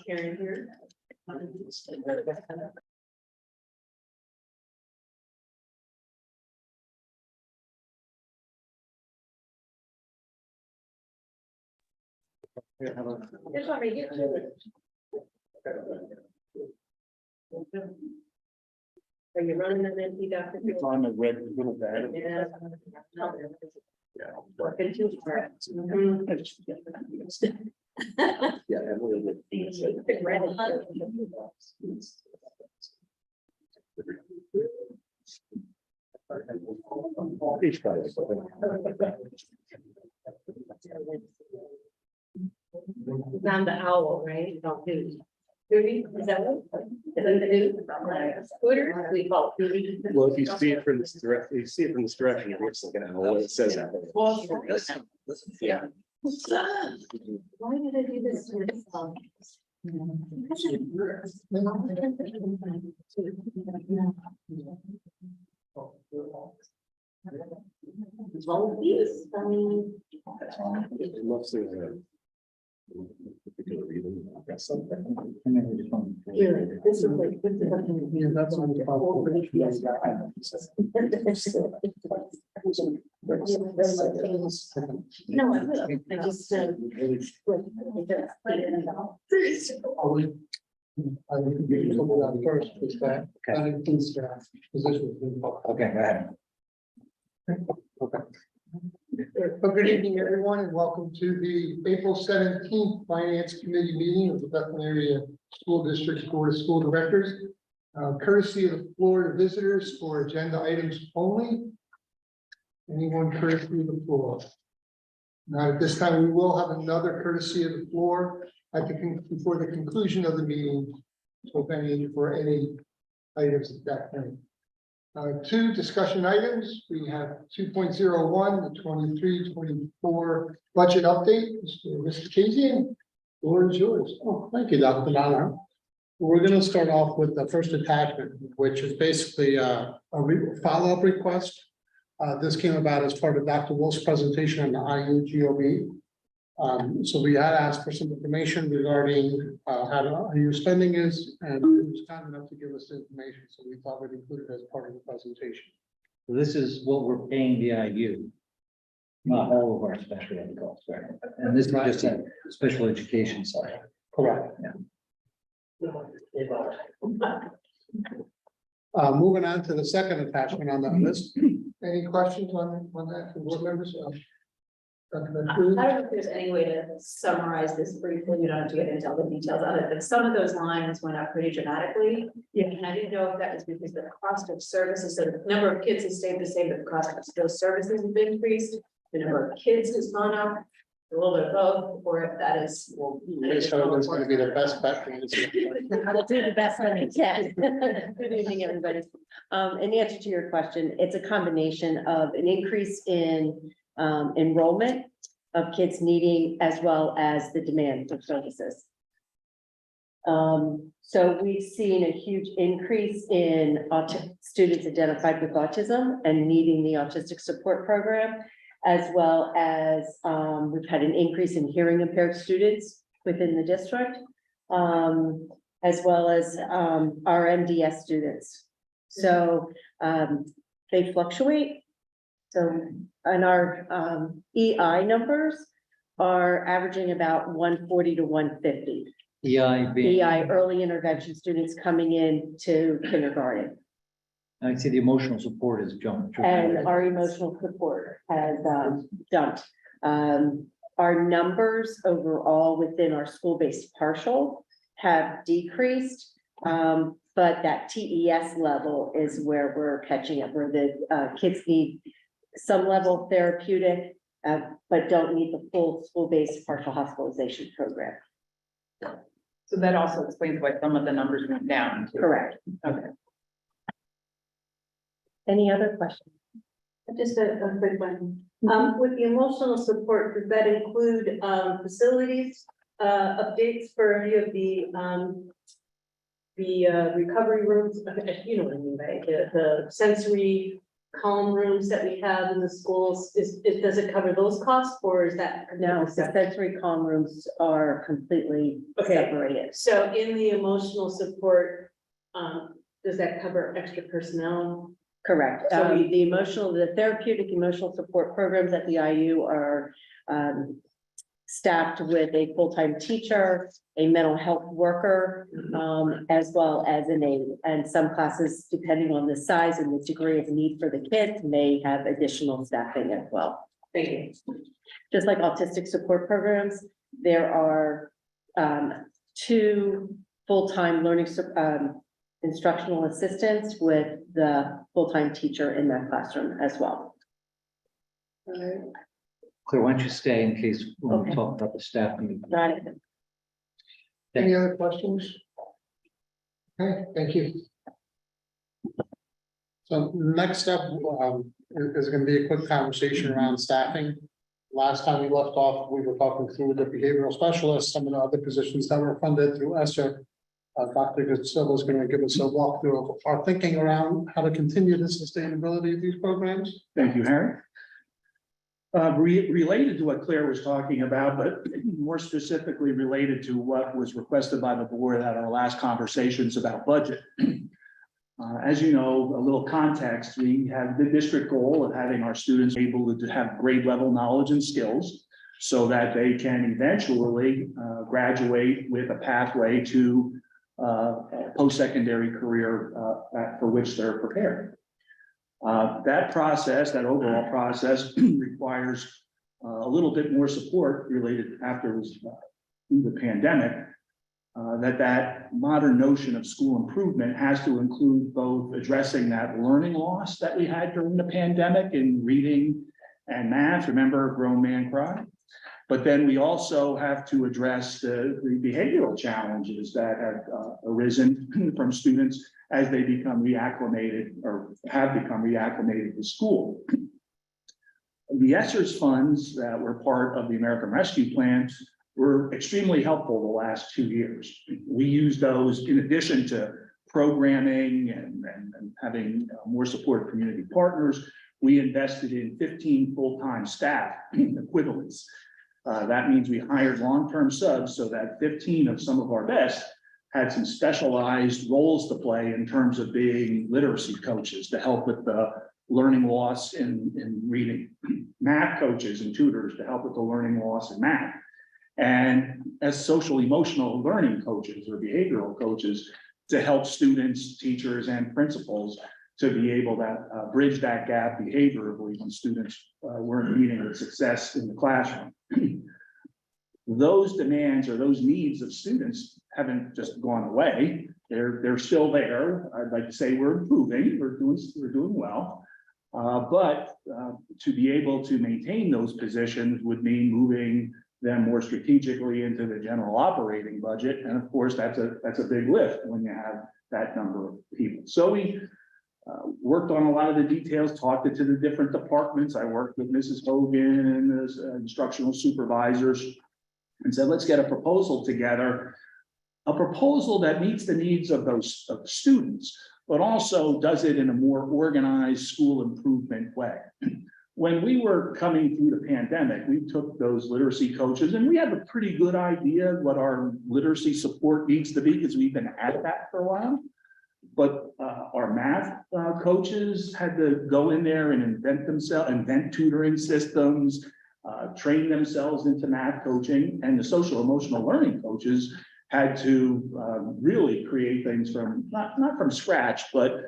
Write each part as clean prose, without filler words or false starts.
Karen here. Just want me to get to it. Are you running an empty document? It's on the red little bag. Yeah. Yeah. Working too hard. I just- Yeah, and we'll get these. Each guy. Down the owl, right? Don't do. Ruby, is that what? Is that the new? Scooter, we call it Ruby. Well, if you see it from this direct, you see it from this direction, it looks like an owl. It says that. Well, Yeah. why did I do this? to myself? Yes, I mean, Unless there's a. Particular reason. That's something. really, this is like, this is. Yeah, that's what we call No, I will. I just said. I think we can talk about first, is that, that includes the position. Okay, go ahead. Well, good evening, everyone, and welcome to the April 17th Finance Committee meeting of the Bethlehem Area School District Board of School Directors. Courtesy of the floor to visitors for agenda items only. Anyone courtesy of the floor? Now, at this time, we will have another courtesy of the floor at before the conclusion of the meeting. So if any for any items at that point. Two discussion items. We have 2.01, the 23-24 budget update. Mr. Casey, the floor is yours. Oh, thank you, Dr. Donna. We're going to start off with the first attachment, which is basically a follow-up request. This came about as part of Dr. Wolf's presentation on the IUGOB. So we had asked for some information regarding how your spending is, and it was kind enough to give us the information, so we thought we'd include it as part of the presentation. So this is what we're paying the IU, not all of our special ed costs, right? And this is just a special education side. Correct. Moving on to the second attachment on that list. Any questions on that from board members? I don't know if there's any way to summarize this briefly. You don't have to get into all the details of it, but some of those lines went up pretty dramatically. Yeah, and I didn't know if that was because the cost of services, so the number of kids has stayed the same, but the cost of those services has increased. The number of kids has gone up, a little bit of both, or if that is. It's going to be the best bet. I'll do the best I can. Good evening, everybody. In answer to your question, it's a combination of an increase in enrollment of kids needing as well as the demand of services. So we've seen a huge increase in students identified with autism and needing the autistic support program, as well as we've had an increase in hearing impaired students within the district, as well as our MDS students. So they fluctuate. So, and our EI numbers are averaging about 140 to 150. EI, early intervention students coming in to kindergarten. I'd say the emotional support is jumped. And our emotional support has jumped. Our numbers overall within our school-based partial have decreased. But that TES level is where we're catching up, where the kids need some level of therapeutic, but don't need the full school-based partial hospitalization program. So that also explains why some of the numbers went down. Correct. Okay. Any other questions? Just a quick one. With the emotional support, does that include facilities updates for any of the recovery rooms? You know what I mean, right? The sensory calm rooms that we have in the schools, does it cover those costs, or is that? No, the sensory calm rooms are completely Okay. separated. So in the emotional support, does that cover extra personnel? Correct. So we- The therapeutic emotional support programs at the IU are staffed with a full-time teacher, a mental health worker, as well as an aide. And some classes, depending on the size and the degree of need for the kids, may have additional staffing as well. Thank you. Just like autistic support programs, there are 2 full-time learning instructional assistants with the full-time teacher in that classroom as well. Claire, why don't you stay in case when we Okay. talk about the staffing? Got it. Any other questions? Okay, thank you. So next up, is gonna be a quick conversation around staffing. Last time we left off, we were talking through the behavioral specialists, some of the other positions that were funded through ESSER. Dr. Goodsell is gonna give us a walkthrough of our thinking around how to continue the sustainability of these programs. Thank you, Harry. Related to what Claire was talking about, but more specifically related to what was requested by the board at our last conversations about budget. As you know, a little context, we have the district goal of having our students able to have grade level knowledge and skills so that they can eventually graduate with a pathway to a post-secondary career for which they're prepared. That process, that overall process requires a little bit more support related after the pandemic. That modern notion of school improvement has to include both addressing that learning loss that we had during the pandemic in reading and math. Remember, grown man cry. But then we also have to address the behavioral challenges that have arisen from students as they become reacclimated or have become reacclimated to school. The ESSER's funds that were part of the American Rescue Plan were extremely helpful the last 2 years. We used those in addition to programming and having more supportive community partners. We invested in 15 full-time staff equivalents. That means we hired long-term subs so that 15 of some of our best had some specialized roles to play in terms of being literacy coaches to help with the learning loss in reading, math coaches and tutors to help with the learning loss in math, and as social emotional learning coaches or behavioral coaches to help students, teachers, and principals to be able to bridge that gap behaviorally when students weren't meeting with success in the classroom. Those demands or those needs of students haven't just gone away. They're still there. I'd like to say we're improving. We're doing well. But to be able to maintain those positions would mean moving them more strategically into the general operating budget. And of course, that's a big lift when you have that number of people. So we worked on a lot of the details, talked it to the different departments. I worked with Mrs. Hogan and the instructional supervisors and said, let's get a proposal together, a proposal that meets the needs of those students, but also does it in a more organized school improvement way. When we were coming through the pandemic, we took those literacy coaches and we have a pretty good idea of what our literacy support needs to be because we've been at that for a while. But our math coaches had to go in there and invent tutoring systems, train themselves into math coaching, and the social emotional learning coaches had to really create things from not from scratch, but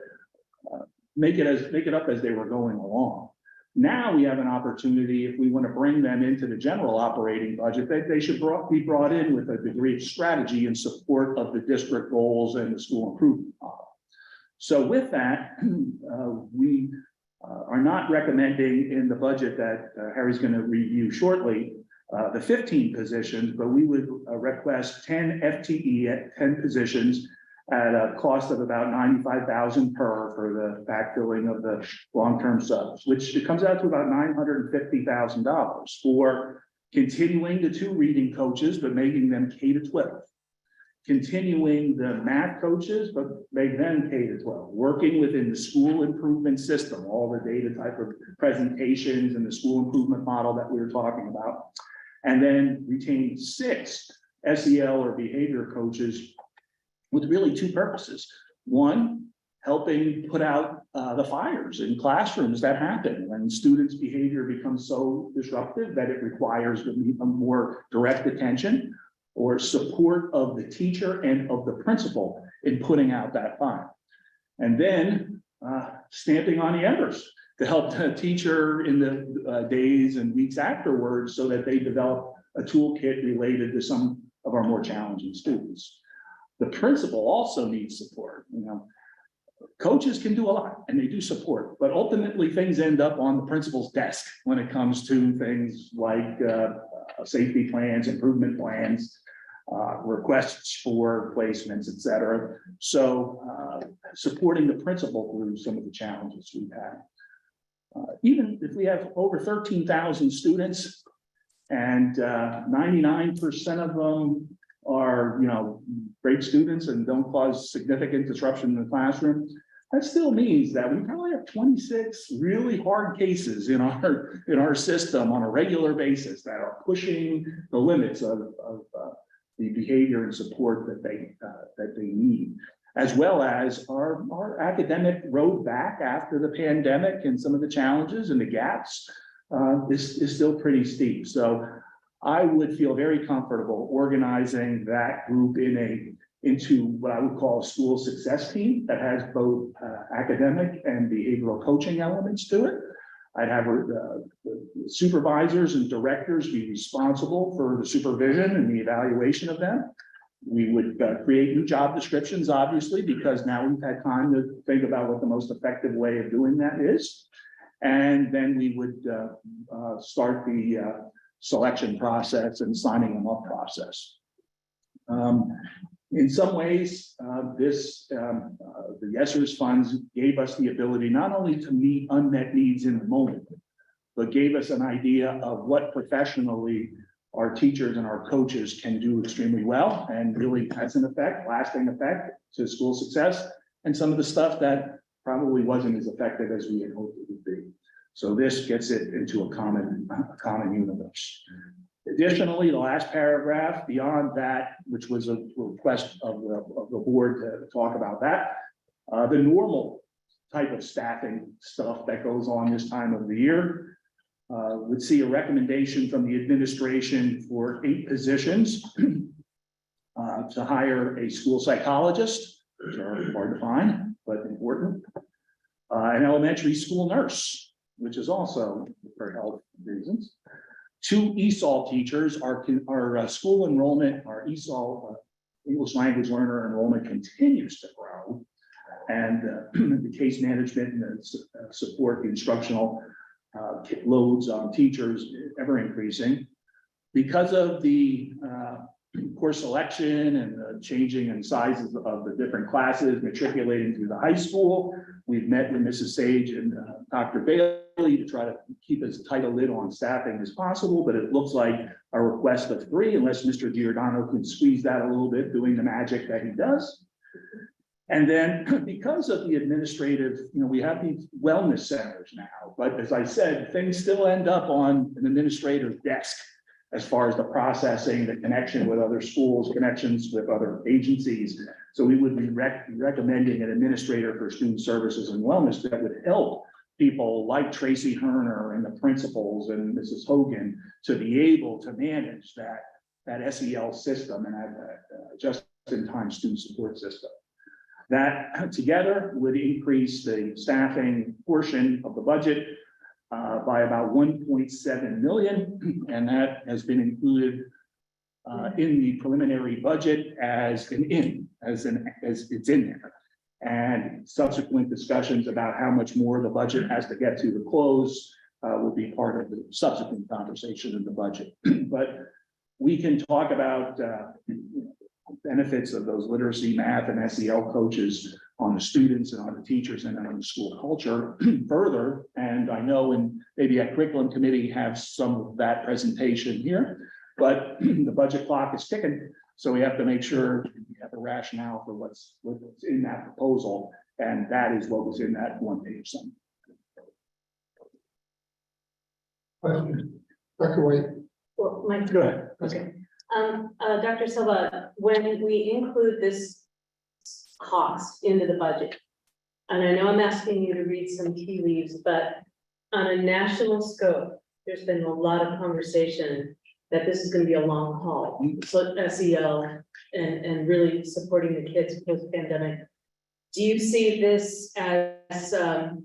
make it up as they were going along. Now we have an opportunity, if we want to bring them into the general operating budget, they should be brought in with a degree of strategy in support of the district goals and the school improvement model. So with that, we are not recommending in the budget that Harry's going to review shortly the 15 positions, but we would request 10 FTE at 10 positions at a cost of about $95,000 per for the backfilling of the long-term subs, which it comes out to about $950,000 for continuing the 2 reading coaches, but making them K-12. continuing the math coaches, but make them K-12, working within the school improvement system, all the data type of presentations and the school improvement model that we were talking about. And then retain 6 SEL or behavior coaches with really 2 purposes. One, helping put out the fires in classrooms that happen when students' behavior becomes so disruptive that it requires a more direct attention or support of the teacher and of the principal in putting out that fire. And then stamping on the embers to help the teacher in the days and weeks afterwards so that they develop a toolkit related to some of our more challenging students. The principal also needs support. Coaches can do a lot and they do support, but ultimately things end up on the principal's desk when it comes to things like safety plans, improvement plans, requests for placements, et cetera. So supporting the principal through some of the challenges we've had. Even if we have over 13,000 students and 99% of them are, great students and don't cause significant disruption in the classroom, that still means that we probably have 26 really hard cases in our system on a regular basis that are pushing the limits of the behavior and support that they need, as well as our academic road back after the pandemic and some of the challenges and the gaps is still pretty steep. So I would feel very comfortable organizing that group into what I would call a school success team that has both academic and behavioral coaching elements to it. I'd have supervisors and directors be responsible for the supervision and the evaluation of them. We would create new job descriptions, obviously, because now we've had time to think about what the most effective way of doing that is. And then we would start the selection process and signing them up process. In some ways, the ESSERS funds gave us the ability not only to meet unmet needs in the moment, but gave us an idea of what professionally our teachers and our coaches can do extremely well and really has an effect, lasting effect to school success, and some of the stuff that probably wasn't as effective as we had hoped it would be. So this gets it into a common universe. Additionally, the last paragraph beyond that, which was a request of the board to talk about that, the normal type of staffing stuff that goes on this time of the year, would see a recommendation from the administration for 8 positions to hire a school psychologist, which are hard to find, but important, an elementary school nurse, which is also for health reasons. 2 ESOL teachers. Our school enrollment, our ESOL English language learner enrollment continues to grow, and the case management and the support, the instructional loads on teachers ever increasing. Because of the course selection and the changing in sizes of the different classes matriculating through the high school, we've met with Mrs. Sage and Dr. Bailey to try to keep as tight a lid on staffing as possible, but it looks like a request of 3, unless Mr. Giordano can squeeze that a little bit, doing the magic that he does. And then because of the administrative, we have these wellness centers now, but as I said, things still end up on an administrator's desk as far as the processing, the connection with other schools, connections with other agencies. So we would be recommending an administrator for student services and wellness that would help people like Tracy Herner and the principals and Mrs. Hogan to be able to manage that SEL system and that just-in-time student support system. That together would increase the staffing portion of the budget by about 1.7 million, and that has been included in the preliminary budget as it's in there. And subsequent discussions about how much more the budget has to get to close will be part of the subsequent conversation in the budget. But we can talk about benefits of those literacy, math, and SEL coaches on the students and on the teachers and on the school culture further. And I know, and maybe at curriculum committee have some of that presentation here, but the budget clock is ticking. So we have to make sure we have a rationale for what's in that proposal, and that is what was in that one-page summary. Question, Dr. White. Well, my, Go ahead. okay. Dr. Silva, when we include this cost into the budget, and I know I'm asking you to read some tea leaves, but on a national scope, there's been a lot of conversation that this is gonna be a long haul. So SEL and really supporting the kids post-pandemic. Do you see this as a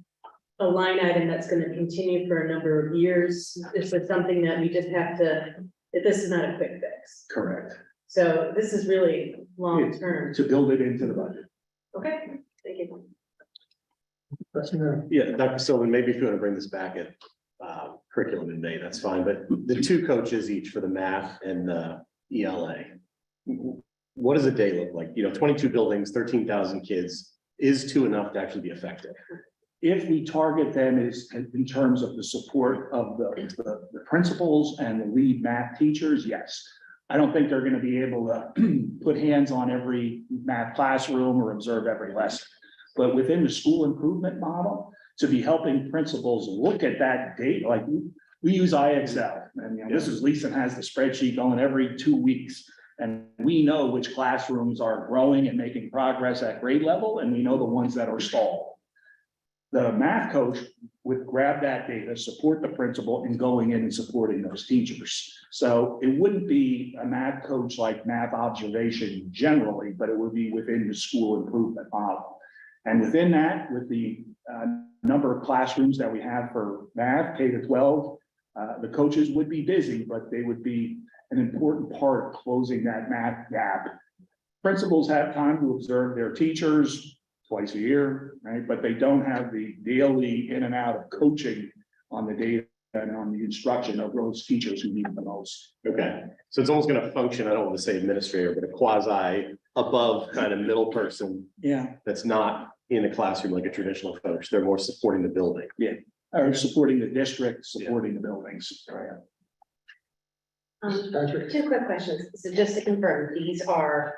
line item that's gonna continue for a number of years? Is it something that we just have to, that this is not a quick fix? Correct. So this is really long-term. To build it into the budget. Okay, thank you. Question there. Yeah, Dr. Sylvan, maybe if you want to bring this back at curriculum in May, that's fine, but the two coaches each for the math and the ELA. What does a day look like? 22 buildings, 13,000 kids is two enough to actually be effective. If we target them is in terms of the support of the principals and the lead math teachers, yes. I don't think they're going to be able to put hands on every math classroom or observe every lesson. But within the school improvement model, to be helping principals look at that data, like we use IXL, and this is Lisa has the spreadsheet going every 2 weeks. And we know which classrooms are growing and making progress at grade level, and we know the ones that are stalled. The math coach would grab that data, support the principal in going in and supporting those teachers. So it wouldn't be a math coach like math observation generally, but it would be within the school improvement model. And within that, with the number of classrooms that we have for math, K to 12, the coaches would be busy, but they would be an important part of closing that math gap. Principals have time to observe their teachers twice a year, right? But they don't have the daily in and out of coaching on the data and on the instruction of those teachers who need it the most. Okay, so it's almost going to function, I don't want to say administrator, but a quasi above kind of middle person Yeah. that's not in a classroom like a traditional coach. They're more supporting the building. Or supporting the district, supporting the buildings. Patrick. Two quick questions. So just to confirm, these are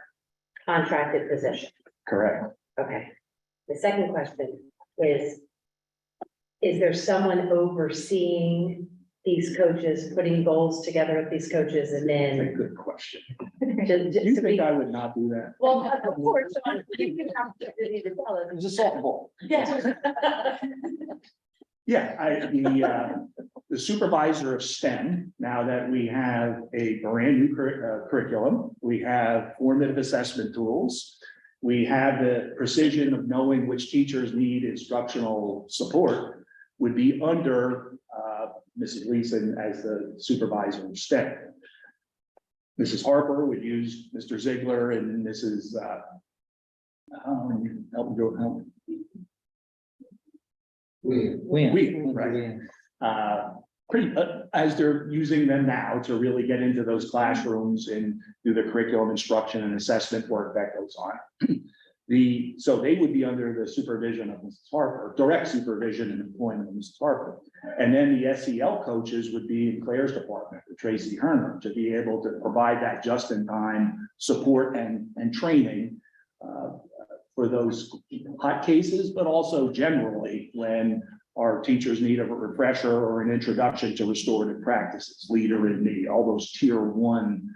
contracted positions. Correct. Okay. The second question is there someone overseeing these coaches, putting goals together with these coaches and That's a then? good question. just Do you to think be- I would not do that? Well, of course, you have to tell us. It's a softball. Yeah. Yeah, the supervisor of STEM, now that we have a brand new curriculum, we have formative assessment tools. We have the precision of knowing which teachers need instructional support would be under Mrs. Leeson as the supervisor of STEM. Mrs. Harper would use Mr. Ziegler and Mrs. help. Pretty, as they're using them now to really get into those classrooms and do the curriculum instruction and assessment work that goes on. So they would be under the supervision of Mrs. Harper, direct supervision and employment of Mrs. Harper. And then the SEL coaches would be in Claire's department, with Tracy Herner, to be able to provide that just-in-time support and training for those hot cases, but also generally when our teachers need a refresher or an introduction to restorative practices, Leader in Me, all those tier 1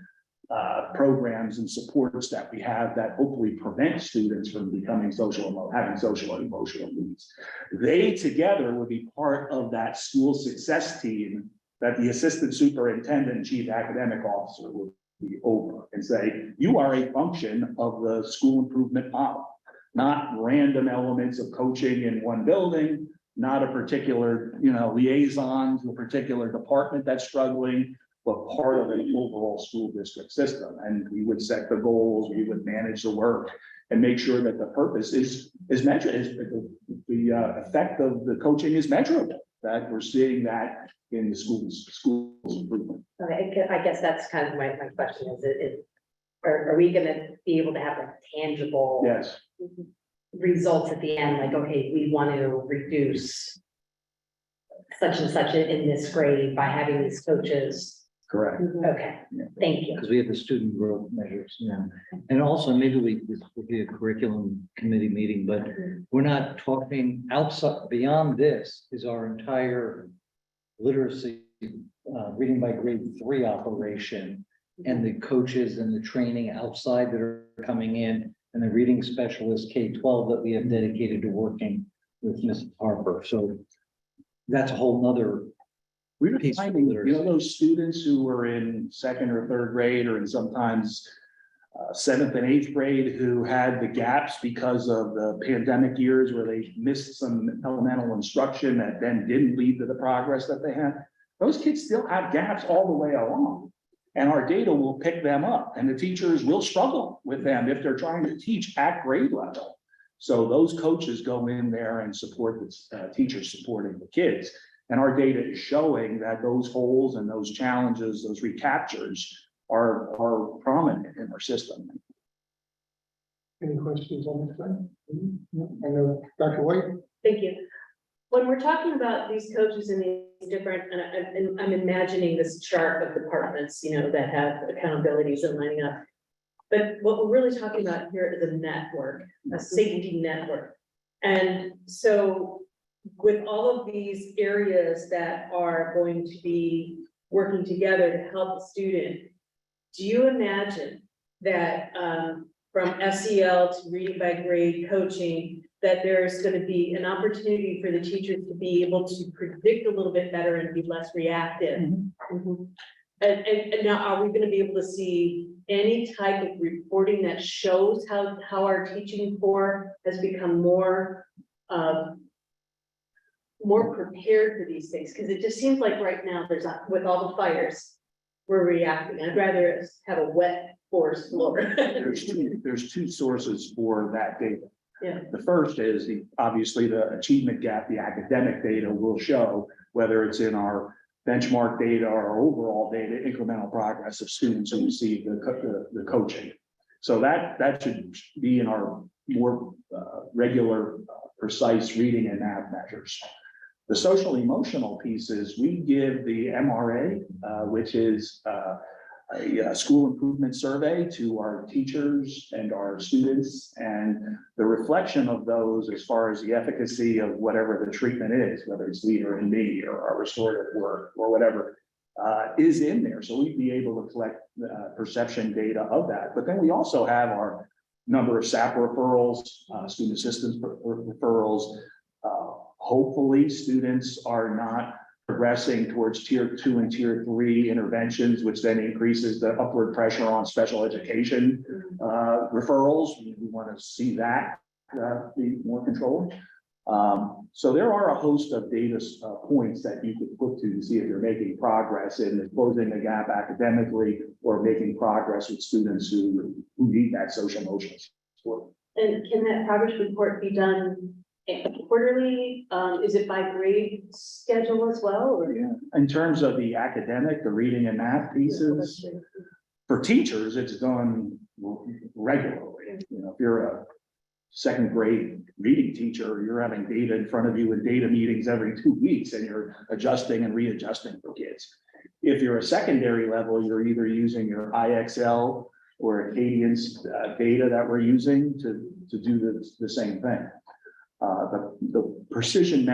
programs and supports that we have that hopefully prevent students from having social and emotional needs. They together would be part of that school success team that the assistant superintendent and chief academic officer would be over and say, you are a function of the school improvement model, not random elements of coaching in one building, not a particular, liaison to a particular department that's struggling, but part of an overall school district system. And we would set the goals, we would manage the work and make sure that the purpose is measured, the effect of the coaching is measurable, that we're seeing that in the schools improvement. Okay, I guess that's kind of my question are we gonna be able to have a tangible? Yes. Results at the end, like, okay, we want to reduce such and such in this grade by having these coaches Correct. Okay, thank you. Because we have the student growth measures, yeah. And also maybe this will be a curriculum committee meeting, but we're not talking outside, beyond this is our entire literacy, reading by grade 3 operation, and the coaches and the training outside that are coming in, and the reading specialist K-12 that we have dedicated to working with Mrs. Harper. So that's a whole nother. We're Piece of finding, literacy. those students who were in 2nd or 3rd grade, or in sometimes 7th and 8th grade, who had the gaps because of the pandemic years where they missed some elemental instruction that then didn't lead to the progress that they had. Those kids still have gaps all the way along. And our data will pick them up, and the teachers will struggle with them if they're trying to teach at grade level. So those coaches go in there and support the teachers supporting the kids. And our data is showing that those holes and those challenges, those recaptures are prominent in our system. Any questions on this thing? I know, Dr. White? Thank you. When we're talking about these coaches and these different, and I'm imagining this chart of departments, that have accountabilities and lining up. But what we're really talking about here is a network, a safety network. And so with all of these areas that are going to be working together to help the student, do you imagine that from SEL to reading by grade coaching, that there's going to be an opportunity for the teachers to be able to predict a little bit better and be less reactive? Mhm. And now, are we going to be able to see any type of reporting that shows how our teaching corps has become more prepared for these things? Because it just seems like right now with all the fires, we're reacting. I'd rather us have a wet forest floor. There's two sources for that data. Yeah. The first is obviously the achievement gap, the academic data will show whether it's in our benchmark data or overall data, incremental progress of students who receive the coaching. So that should be in our more regular, precise reading and math measures. The social emotional pieces, we give the MRA, which is a school improvement survey to our teachers and our students, and the reflection of those as far as the efficacy of whatever the treatment is, whether it's Leader in Me or our restorative work or whatever, is in there. So we'd be able to collect perception data of that. But then we also have our number of SAP referrals, student assistance referrals. Hopefully students are not progressing towards tier 2 and tier 3 interventions, which then increases the upward pressure on special education referrals. We want to see that be more controlled. So there are a host of data points that you could put to see if you're making progress in closing the gap academically or making progress with students who need that social emotional support. And can that progress report be done quarterly? Is it by grade schedule as well? Or? Yeah. In terms of the academic, the reading and math pieces, for teachers, it's done regularly. If you're a 2nd grade reading teacher, you're having data in front of you in data meetings every 2 weeks, and you're adjusting and readjusting for kids. If you're a secondary level, you're either using your IXL or Acadian's data that we're using to do the same thing. The precision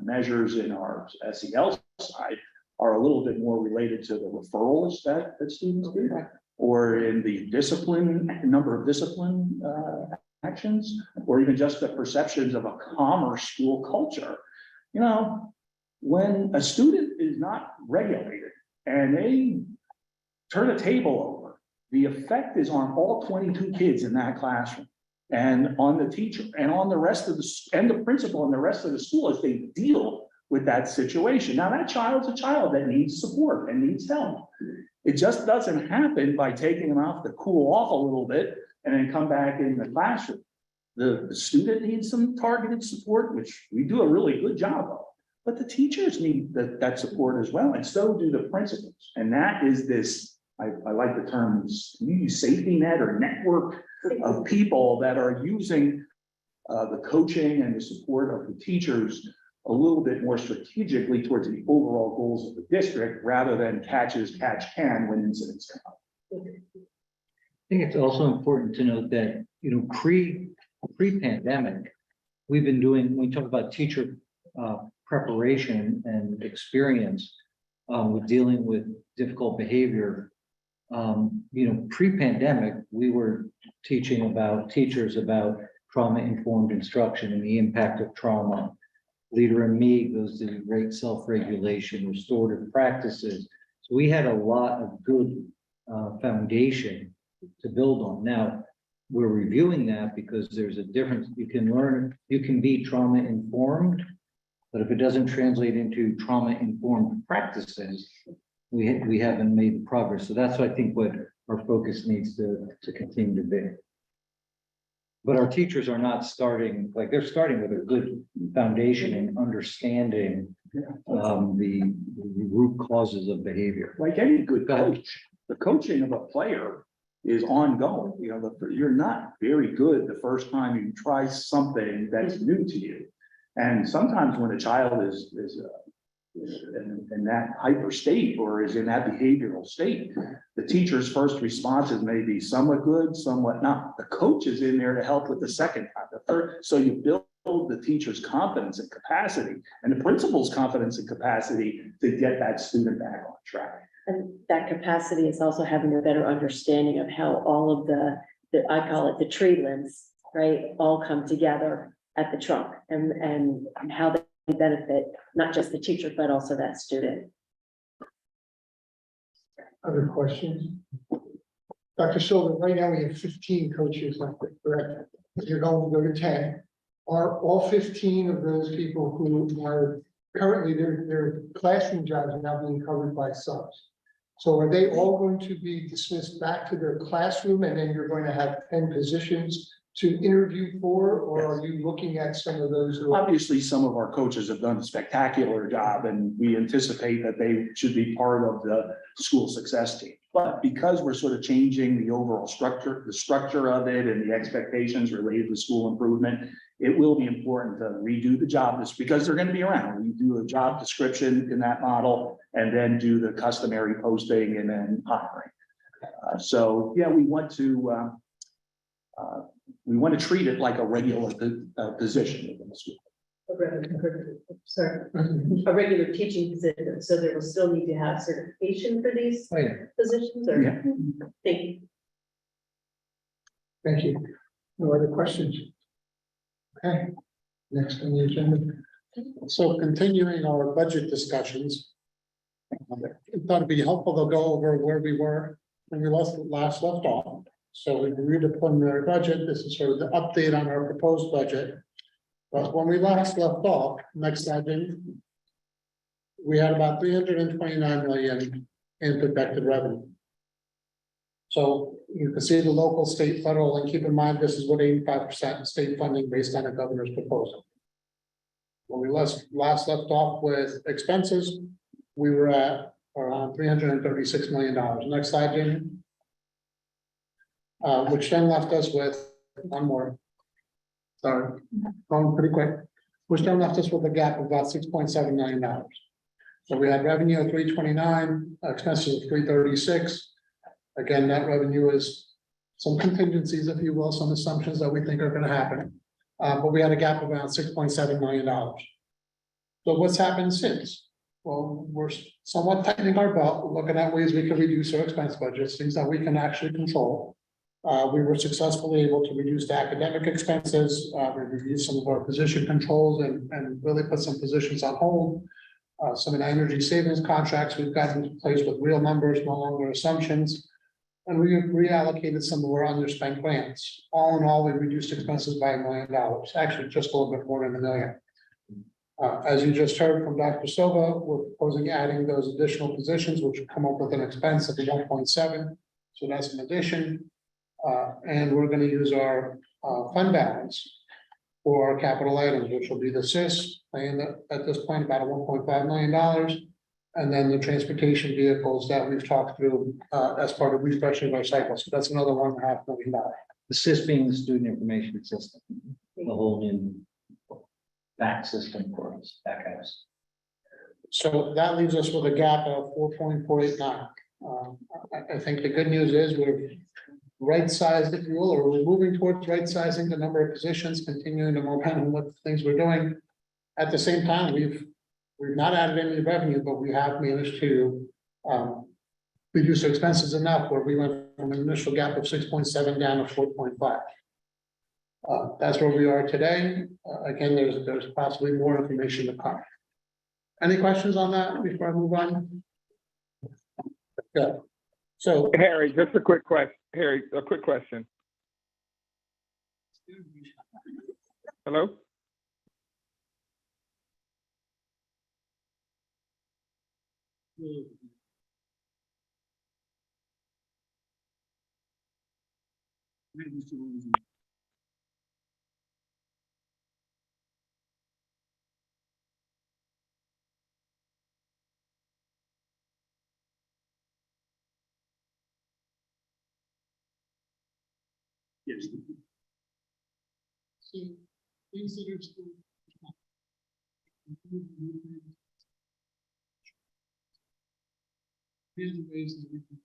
measures in our SEL side are a little bit more related to the referrals that students do, or in the number of discipline actions, or even just the perceptions of a calmer school culture. When a student is not regulated and they turn a table over, the effect is on all 22 kids in that classroom, and on the teacher, and on the rest of the principal and the rest of the school as they deal with that situation. Now, that child's a child that needs support and needs help. It just doesn't happen by taking them out to cool off a little bit and then come back in the classroom. The student needs some targeted support, which we do a really good job of, but the teachers need that support as well, and so do the principals. And that is this, I like the term safety net or network of people that are using the coaching and the support of the teachers a little bit more strategically towards the overall goals of the district rather than catch can when incidents come up. I think it's also important to note that, pre-pandemic, we've been doing, when we talk about teacher preparation and experience with dealing with difficult behavior. Pre-pandemic, we were teaching teachers about trauma-informed instruction and the impact of trauma. Leader in Me goes to great self-regulation, restorative practices. So we had a lot of good foundation to build on. Now, we're reviewing that because there's a difference. You can be trauma-informed, but if it doesn't translate into trauma-informed practices, we haven't made progress. So that's, I think, what our focus needs to continue to be. But our teachers are not starting, they're starting with a good foundation in understanding the root causes of behavior. Like any good coach, the coaching of a player is ongoing. You're not very good the first time you try something that's new to you. And sometimes when a child is in that hyper state or is in that behavioral state, the teacher's first responses may be somewhat good, somewhat not. The coach is in there to help with the second time, the third. So you build the teacher's confidence and capacity and the principal's confidence and capacity to get that student back on track. And that capacity is also having a better understanding of how all of the I call it the tree limbs, right, all come together at the trunk and how they benefit not just the teacher, but also that student. Other questions? Dr. Silva, right now we have 15 coaches left, correct? You're going to go to 10. Are all 15 of those people who are currently their classroom jobs are now being covered by subs? So are they all going to be dismissed back to their classroom and then you're going to have 10 positions to interview for, or are you looking at some of those? Obviously, some of our coaches have done a spectacular job and we anticipate that they should be part of the school success team. But because we're sort of changing the overall structure, the structure of it and the expectations related to school improvement, it will be important to redo the job list because they're going to be around. We do a job description in that model and then do the customary posting and then hiring. So yeah, we want to treat it like a regular position within the school. A regular teaching position, so there will still need to have certification for these positions or? Yeah. Thank you. Thank you. No other questions? Okay, next on the agenda. So continuing our budget discussions. I thought it'd be helpful to go over where we were when we last left off. So we reviewed the preliminary budget. This is sort of the update on our proposed budget. But when we last left off, next slide, Jamie, we had about 329 million in projected revenue. So you can see the local, state, federal, and keep in mind, this is what 85% state funding based on the governor's proposal. When we last left off with expenses, we were at around $336 million. Next slide, Jamie. Which then left us with one more. Sorry, going pretty quick. Which then left us with a gap of about $6.7 million. So we had revenue of 329, expenses of 336. Again, that revenue is some contingencies, if you will, some assumptions that we think are going to happen. But we had a gap of around $6.7 million. So what's happened since? Well, we're somewhat tightening our belt, looking at ways we can reduce our expense budgets, things that we can actually control. We were successfully able to reduce the academic expenses, we reduced some of our position controls and really put some positions on hold. Some of the energy savings contracts we've gotten into place with real numbers, no longer assumptions. And we reallocated some of our underspent grants. All in all, we reduced expenses by $1 million, actually just a little bit more than $1 million. As you just heard from Dr. Silva, we're proposing adding those additional positions, which will come up with an expense of 1.7. So that's an addition. And we're going to use our fund balance for our capital items, which will be the SIS, and at this point about $1.5 million. And then the transportation vehicles that we've talked through as part of refreshing our cycle. So that's another $1.5 million. The SIS being the student information system, the whole new. back system for us, back house. So that leaves us with a gap of 4.489. I think the good news is we're right sized, if you will, or we're moving towards right sizing the number of positions, continuing to momentum with things we're doing. At the same time, we've not added any revenue, but we have managed to reduce our expenses enough where we went from an initial gap of 6.7 down to 4.5. That's where we are today. Again, there's possibly more information to come. Any questions on that before I move on? Good. So, Harry, just a quick question. Harry, a quick question. Hello? Yes. so things that are still. Here's the ways that we can.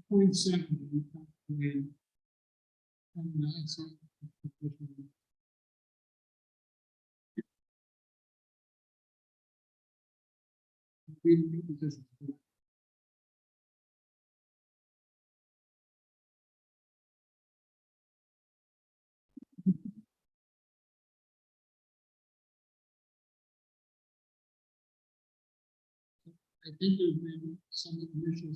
Point seven. I think there's been some initial.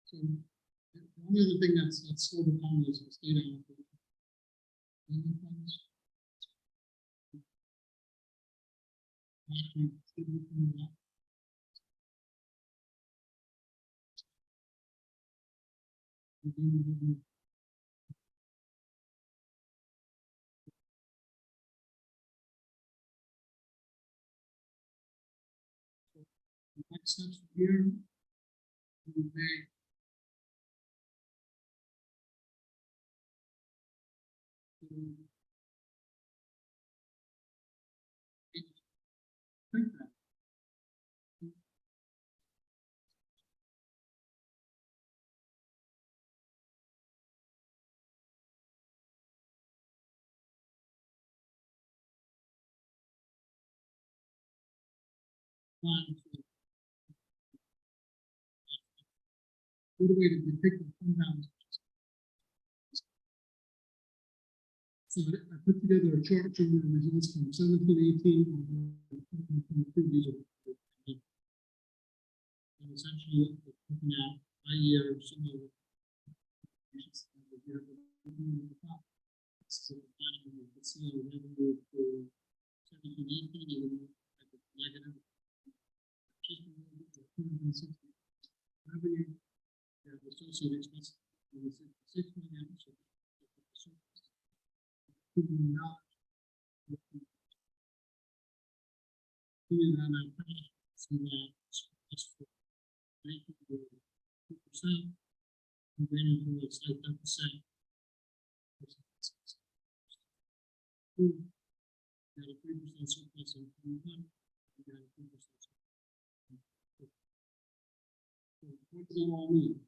So the only other thing that's still to come is the state allocation. Actually, still looking at the next steps here. We may good way to depict the fund balance. So I put together a chart showing the results from 17, 18, and essentially looking at a year or so. So you can see our revenue for 17, 18, and negative. Revenue, associated expenses, 6 million. We got a 3% surplus in 21. We got a 3% surplus. So what does it all mean?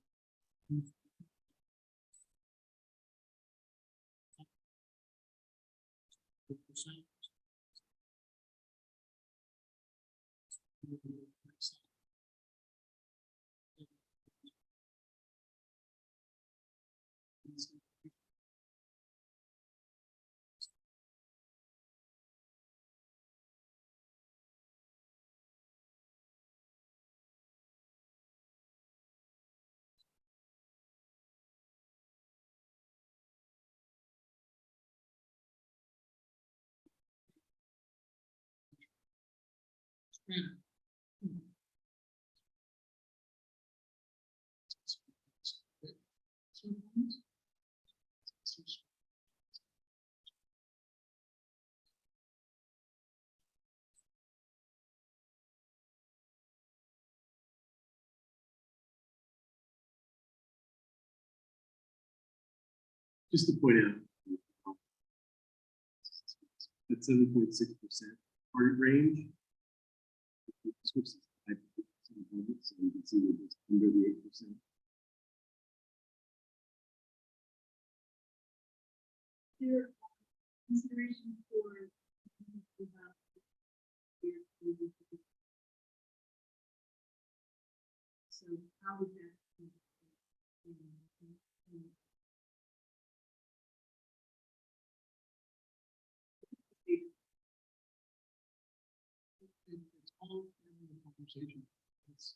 Just to point out, that 7.6% target range. So you can see that it's under the 8%. Your consideration for. So how would that? It's all in the conversation. It's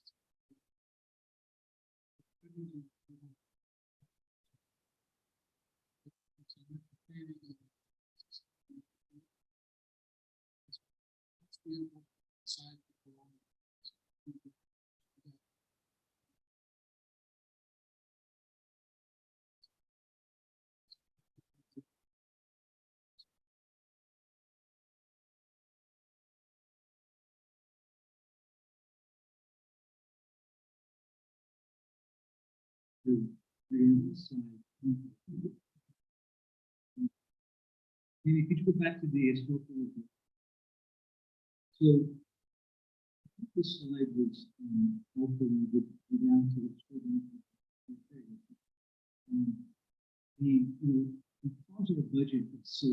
Maybe could you go back to the historical? So this slide was open with down to the student. Because of the budget is so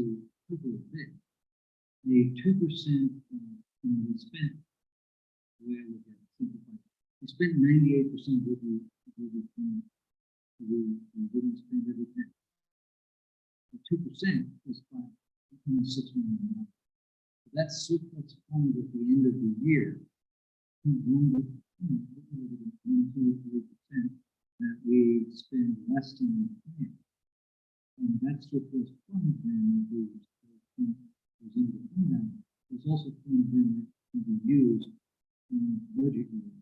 big, the 2% we spent. The way I look at it, simplified. We spent 98% of we didn't spend everything. The 2% is $5.6 million. That's surplus fund at the end of the year. 1, 2, 3% that we spend less than we plan. And that surplus fund then goes into the fund balance. There's also fund then that can be used in the budget year.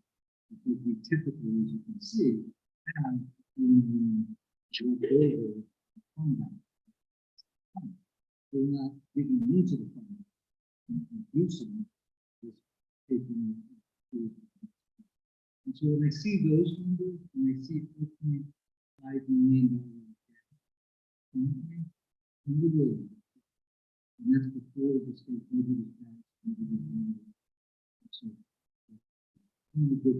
Because we typically, as you can see, have over fund balance. We're not digging into the fund and reducing this taking. And so when I see those numbers, when I see $4.5 million in the road, and that's before the state budget is passed. So, good.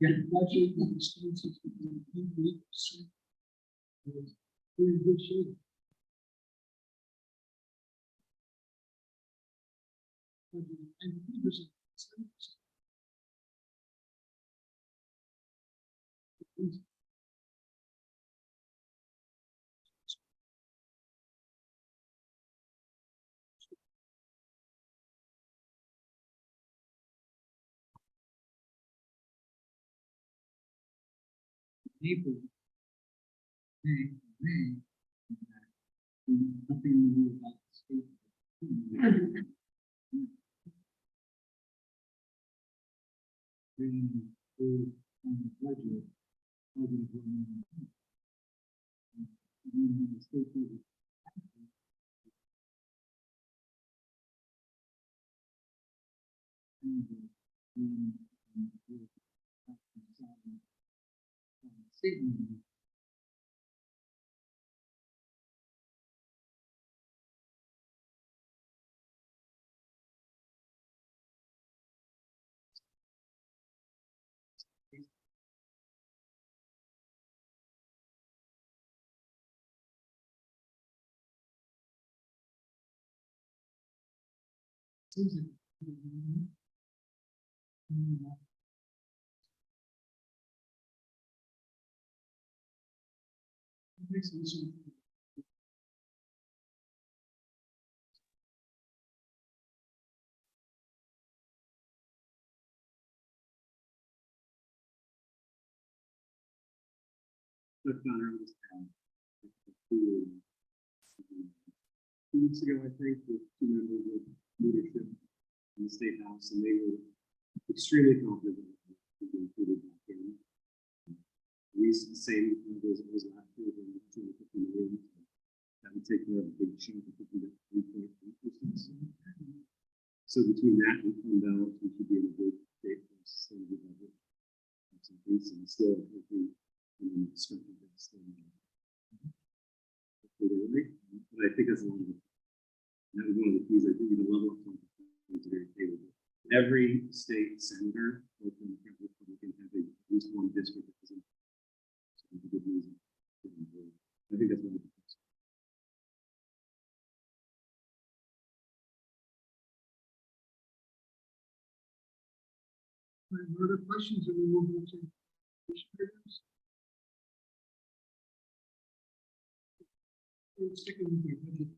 Yeah, budget and expenses between 8% was very good shape. And 3%. April, May, nothing more about the state. Bringing forward on the budget, and then the state budget. Statement Look, Connor, on this tab. 2 weeks ago, I think, with 2 members of leadership in the State House, and they were extremely confident that it would be included back in. We used the same numbers it was last year, and 250 million. That would take care of a big chunk if we can get 3.8%. So between that and fund balance, we should be in a good shape for a sustainable budget. That's increasing still, I think, in the structure that's still. But I think that's a lot of it. That was one of the keys. I think the level of confidence is very favorable. Every state senator, both Democrat and Republican, have at least one district that isn't. So it's a good reason. I think that's one of the things. Other questions, or we move on to items? Sticking with your budget.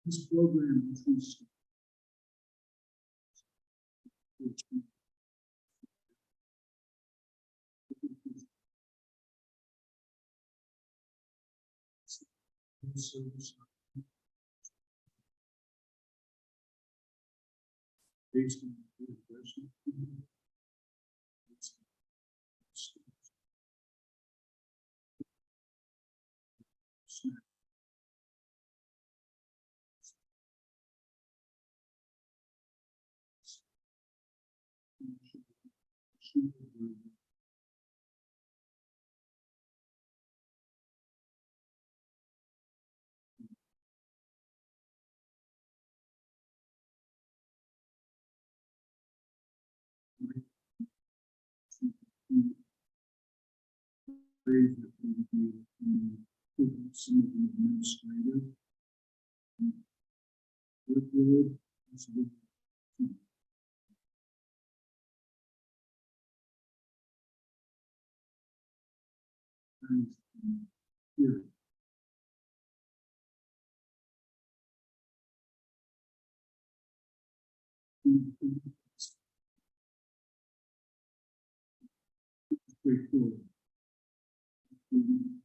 This program, which was based on the person. Some of the administrative workload. Here. Straightforward. And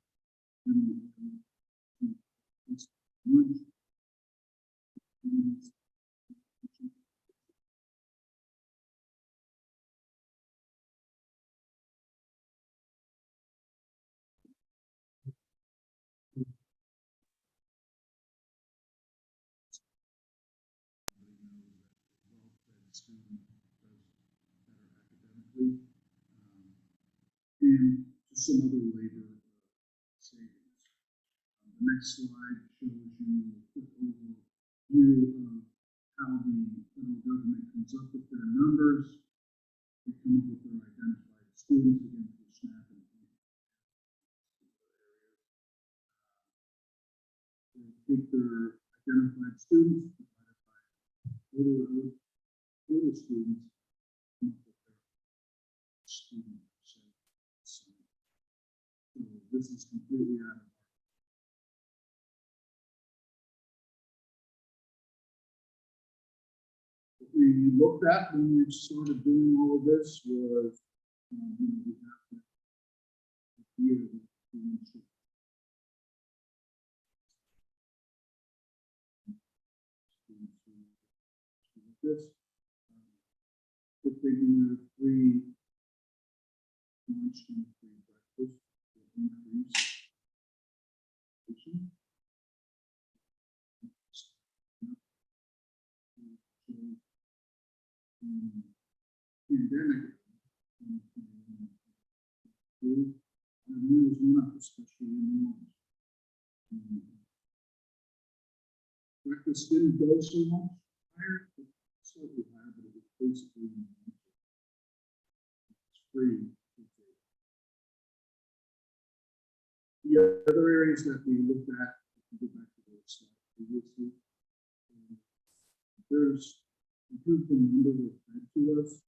some other labor savings. The next slide shows you a quick overview of how the federal government comes up with their numbers. They come up with their identified students again for SNAP and they take their identified students divided by total students, come up with their student percentage. So this is completely out of what we looked at when we started doing all of this was, we have to idea that students should this. If they do 3 lunch and 3 breakfast, will increase. pandemic. Our meals went up, especially in the morning. Breakfast didn't go so much higher, but slightly higher, but it was basically it's free. The other areas that we looked at, if you go back to the slide previously, there's improved the number of fed to us.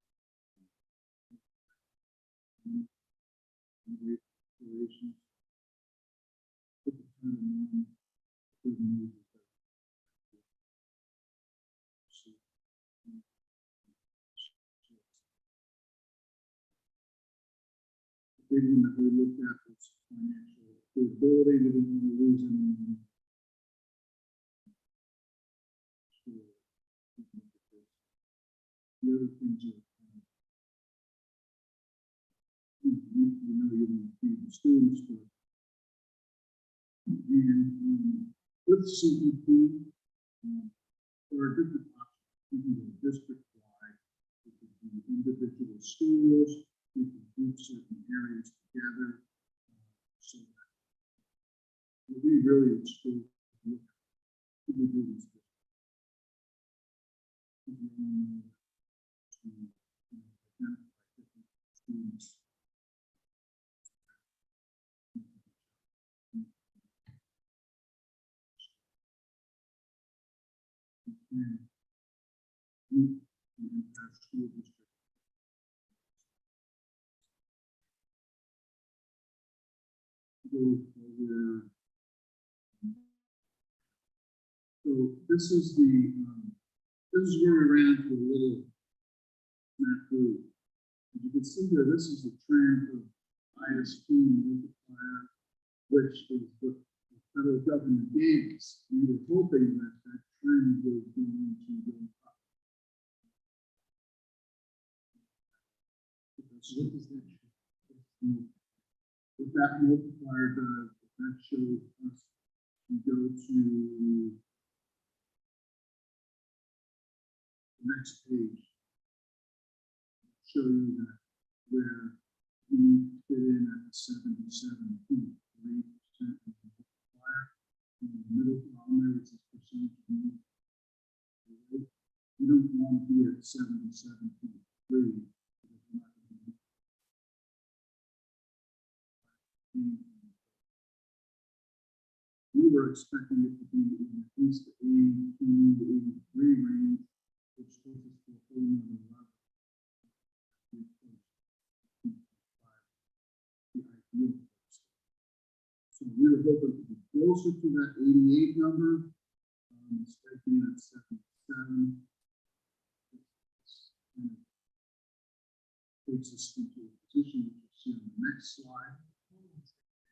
Great operations. Put the kind of norm, good news. The big one that we looked at was financial stability. We didn't want to lose any money. The other things are, you know, you want to feed the students, but and with CEP, there are different options. You can go district-wide, you can do individual schools, you can group certain areas together. So that what we really explore, what we do is to identify different students. And group and impact school district. So this is the this is where we ran into a little snafu. As you can see here, this is the trend of ISP multiplier, which is what the federal government gave us. We were hoping that that trend was going to go up. So what does that show? What that multiplier does, that shows us, we go to the next page. Show you that where we fit in at 77.3% multiplier. In the middle column there is this percentage. We don't want to be at 77.3. We were expecting it to be in at least the 82 to 83 range, which takes us to a whole nother level. The ideal. So we were hoping to be closer to that 88 number, instead of being at 77. Takes us into a position which you'll see on the next slide.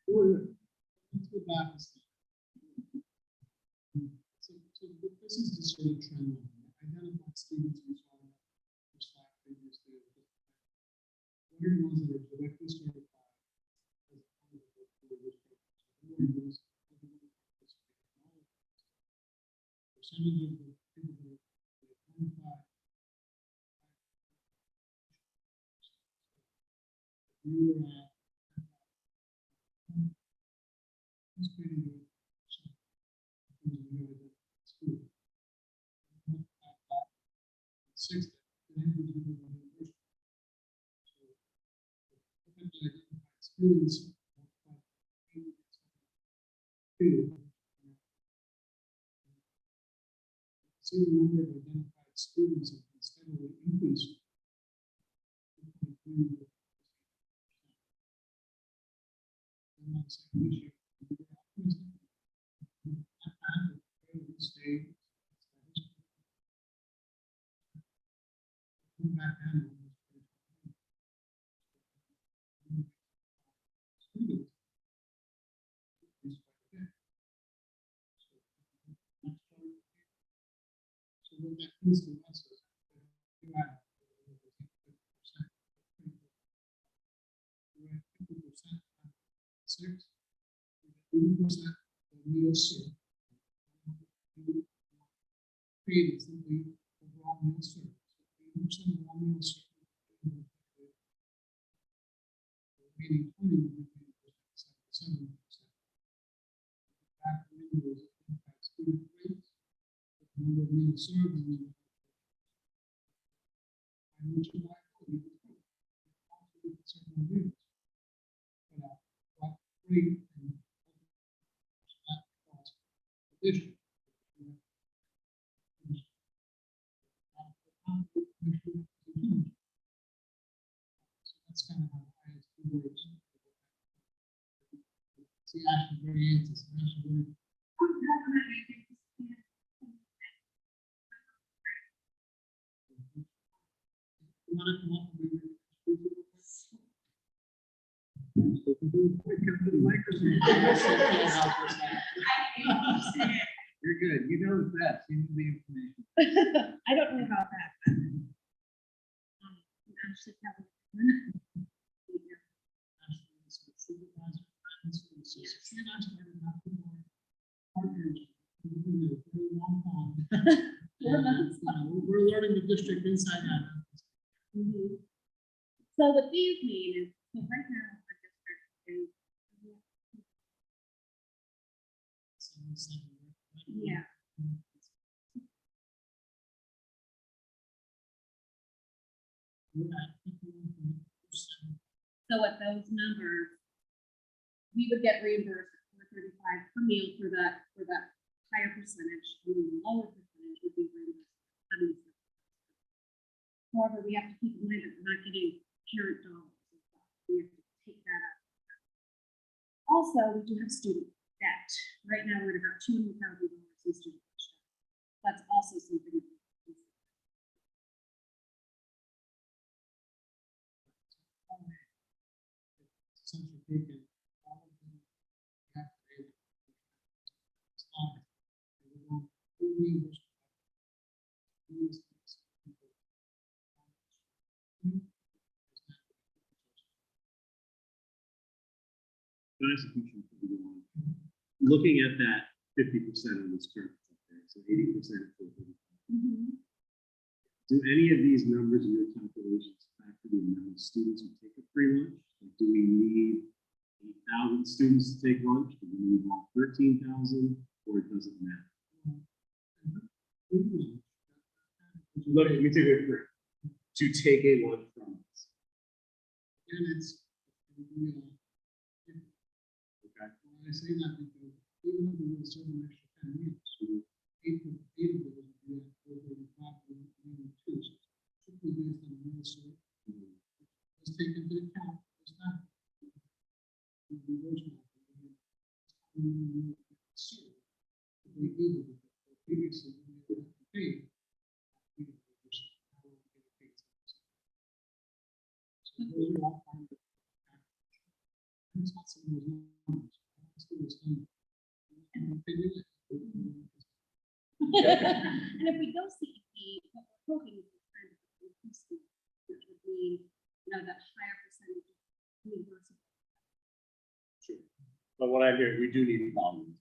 Let's go back. So this is the sort of trend line. Identified students we saw on the slide previously. What are the ones that are directly certified as part of the school district? What are those percentage of the people that are qualified? We were at students. See the number of identified students have been steadily increasing. So what that means to us is you have 50%, 6, 80% of meal served. Creating simply overall meal service. 80% 80% of all meals. Remaining 20 would be 70%. Back to windows impacts student rates, the number of meals served, and then financial liability. Certain meals. But what rate and that cost addition. So that's kind of how ISD works. See, actually, variance is actually. You want to come up with You're good. You know the best. You know the information. I don't know about that. But, I'm actually probably. We're learning the district inside out. So what these mean is, so right now, our district is. Yeah. So at those numbers, we would get reimbursed at $4.35 per meal for that higher percentage, and the lower percentage would be reimbursed. However, we have to keep in mind that we're not getting parent dollars. We have to take that out. Also, we do have student debt. Right now, we're at about $200,000 in student debt. That's also something. Essentially taken all of the activated. And we want full reimbursement. Can I ask a question before we go on? Looking at that 50% of this curve, so 80% for do any of these numbers in your calculations factor the amount of students who take a free lunch? Like, do we need 8,000 students to take lunch? Do we need all 13,000, or it doesn't matter? Look, let me take it for to take a lunch from us. And it's. Okay. When I say that, because even if we were serving extra 10 minutes, eight of those would be at 435, and 2. So strictly based on the meal served. Let's take into account this time. The reversion of the served. We did it previously, we would have to pay. So those are all part of the it's not some of those numbers. It's still the same. And if we go CEP, what we're hoping is kind of increasing, which would mean, that higher percentage of reimbursement. Sure. But what I hear, we do need volume.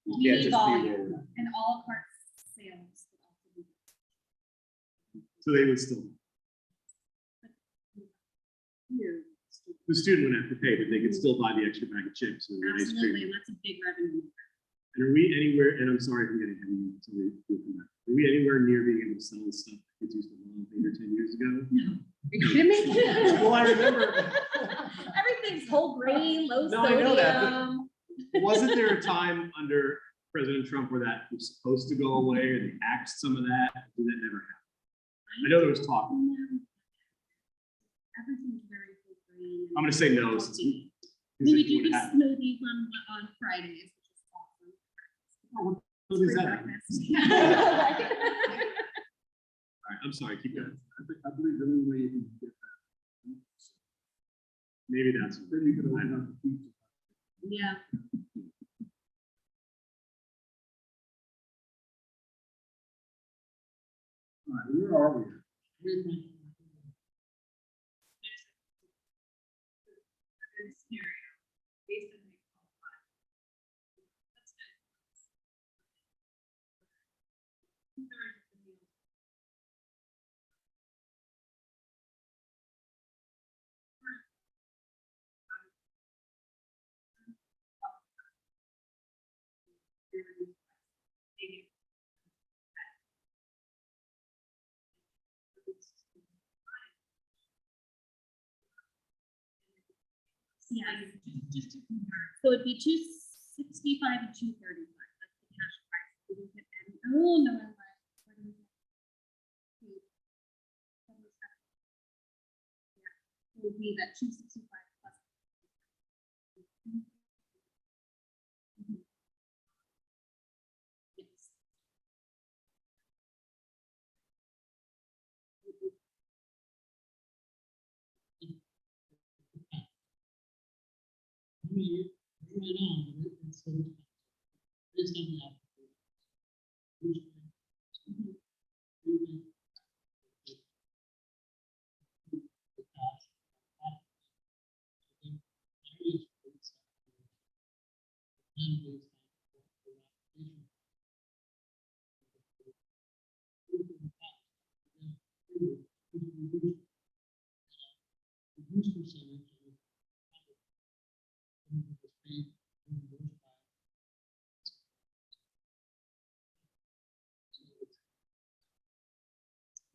We We can't need just be volume, where we're at. and all cart sales would also be. So they would still, Here, the student would have to pay, but they could still buy the extra bag of chips and the ice absolutely, cream. and that's a big revenue. And are we anywhere, and I'm sorry if I'm getting heavy, so we'll come back. Are we anywhere near being able to sell this stuff that kids used to love 8 or 10 years ago? No. Are you kidding me? Well, I remember. Everything's whole grain, low No, I know that, but- sodium. Wasn't there a time under President Trump where that was supposed to go away, or they axed some of that? Did that never happen? I know there was talk. No. Everything's very whole grain. I'm gonna say no, since healthy. we- We do what these happened. smoothies on Fridays, which is awesome. What is Free that? breakfast. All right, I'm sorry, keep going. I believe the only way you can get that. Maybe that's. Then you could open up the pizza. Yeah. All right, where are we? Scenario, based on the qualified. That's good. Yeah, just to confirm. So it'd be 265 and 235. That's the cash price. We didn't get any. Oh no, I'm right. What do we get? Yeah, it would be that 265 plus. Yes.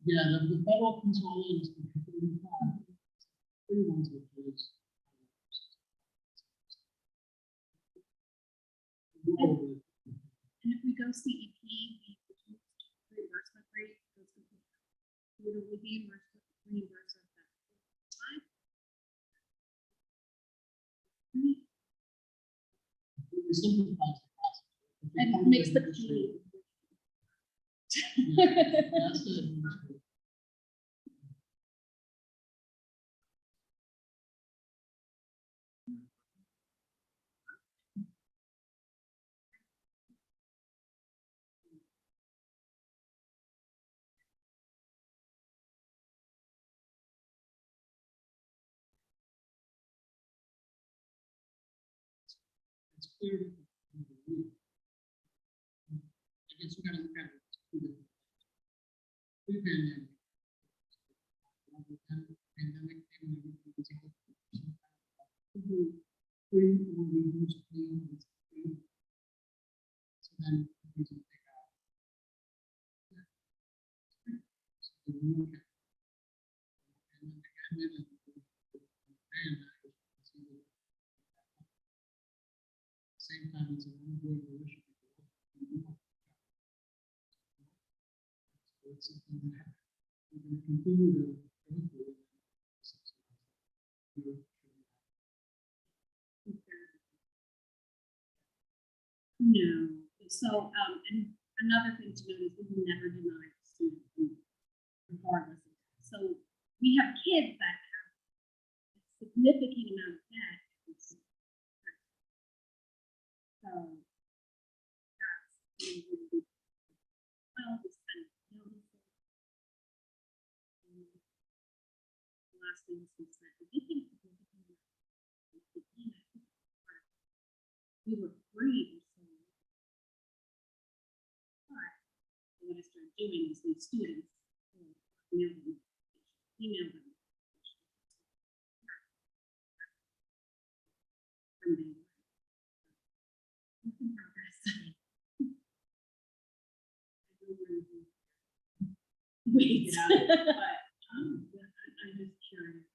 Yeah, the federal control is. And if we go CEP, the reimbursement rate goes to would we be reimbursed at that? And it makes the key. It's clear. I guess we gotta look at it. Pre-pandemic. Pandemic. So then we can pick out. Same time, it's an ongoing issue. So it's something that we're going to continue to go through. No, so, and another thing to note is we never deny a student food, regardless of that. So we have kids that have a significant amount of debt. So that's well, this kind of last thing is that we think we were free. What I started doing is these students email them. Work in progress. Wait, but I'm just curious.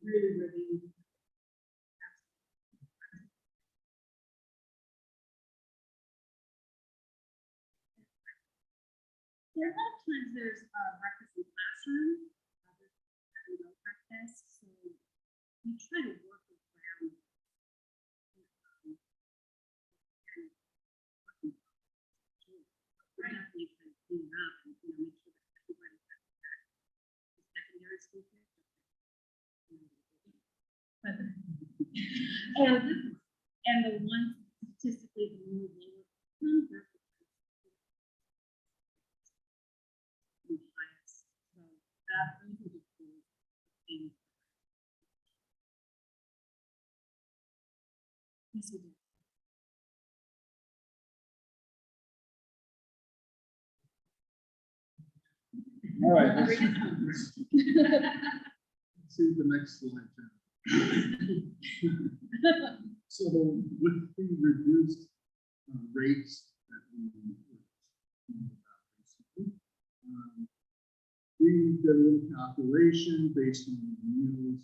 Really. There are a lot of times there's breakfast in the classroom, having no breakfast, so we try to work around. Right after you kind of clean it up and make sure that everybody has that secondary school. And the one statistically the more lower All right. Let's see the next slide. So with the reduced rates that we we did a little calculation based on the meals.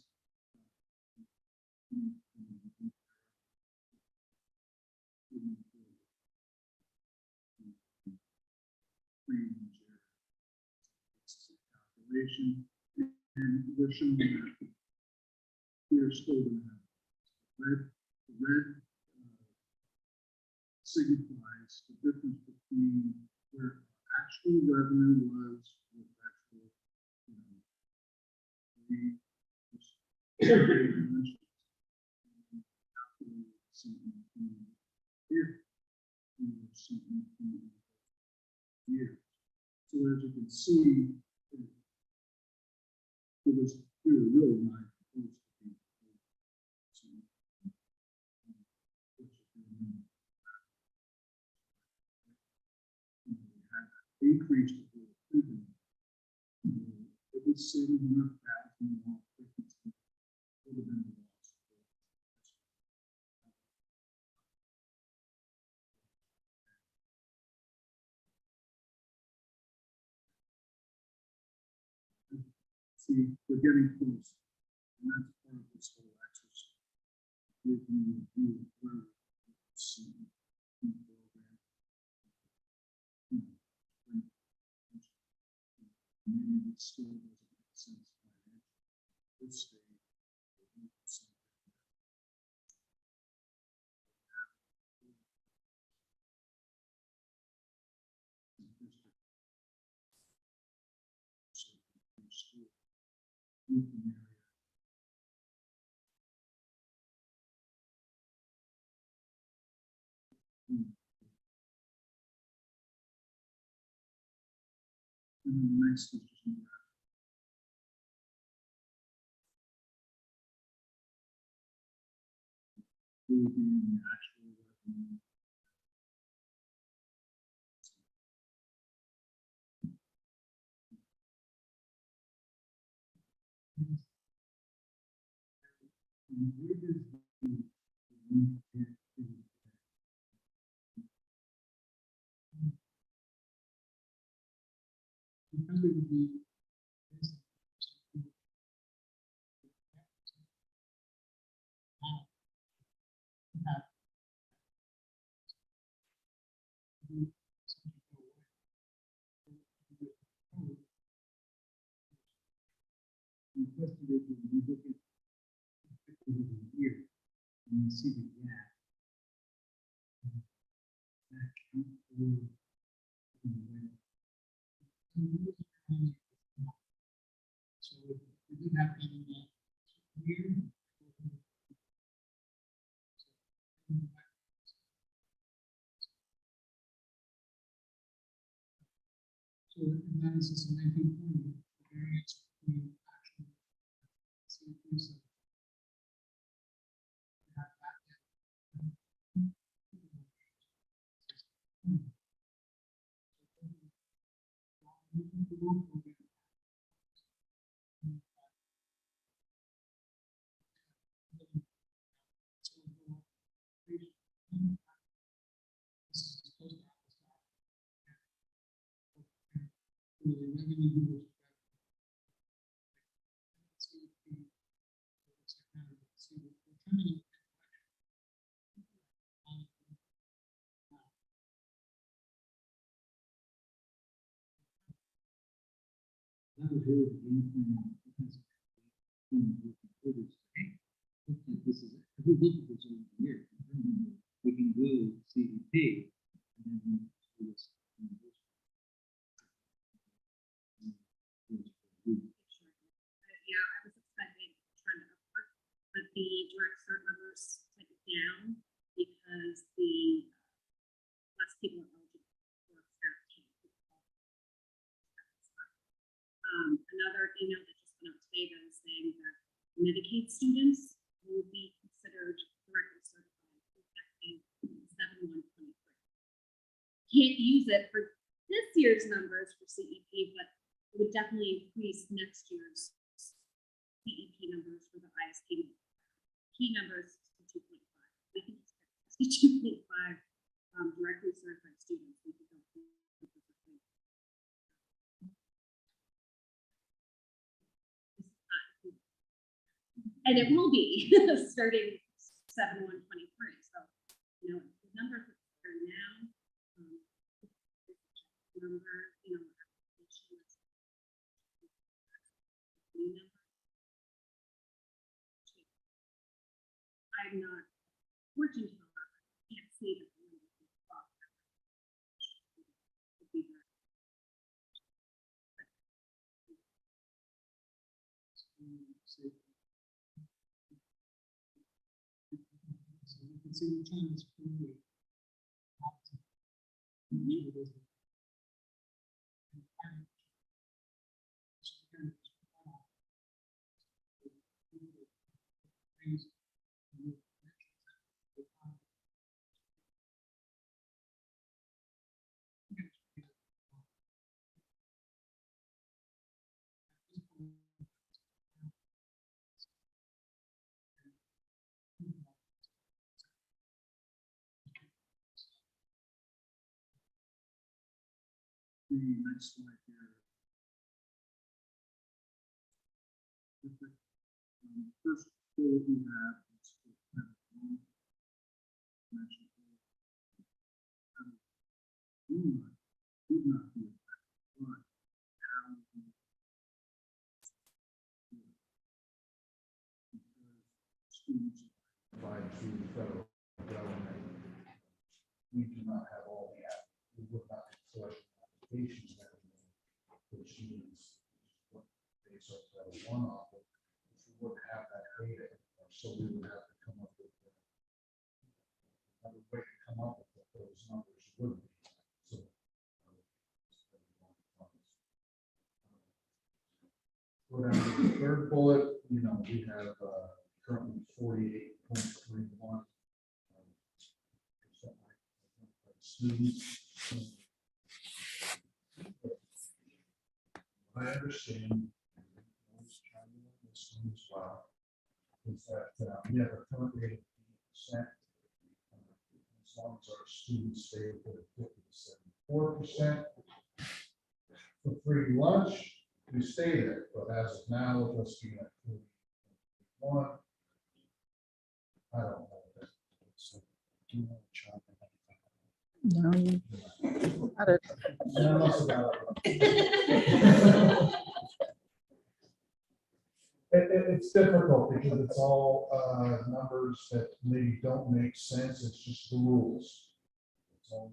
Calculation, and we're showing that we're still going to have red signifies the difference between where actual revenue was with actual, so as you can see, it was really not supposed to be. Increased it was 700,000 more. Would have been a loss. See, we're getting close, and that's part of this whole exercise. Give you a view of where it's program. Maybe it still doesn't make sense financially. This stage, and then the next is just more. Will be in the actual revenue. Because it would be here, and you see the gap. So we do have here. So analysis in 1920, variance between actual increase of that was really the game plan because this is if we look at this over here, we can go CDP and then do this. Yeah, I was expecting trying to upward, but the direct cert numbers went down because the less people are eligible for staff camp. Another email that just went out today that was saying that Medicaid students will be considered directly certified effective 7/1/23. Can't use it for this year's numbers for CEP, but it would definitely increase next year's CEP numbers for the ISP. Key number is 62.5. We can expect 62.5 directly certified students. We could go through. And it will be starting 7/1/23. So, you know, the numbers that are now, number, you know, application is new number. I'm not working to the level. I can't see that the number is off. Would be very- So you can see the changes. The next slide here. First goal we have is to kind of mention do not be affected, but how we students by to the federal government. We do not have all the we would not be collecting applications anymore, which means what they sort of one off of, if we wouldn't have that data anymore, so we would have to come up with another way to come up with what those numbers would be. So go down to the third bullet, you know, we have currently 48.31 students. I understand this one as well, is that we have a current rate of 80%. As long as our students stay within 50 to 74%. For free lunch, we stay there, but as of now, we're just being at 41. I don't know. So, do you want to try that? No, you got it. It's difficult because it's all numbers that maybe don't make sense. It's just the rules. It's all,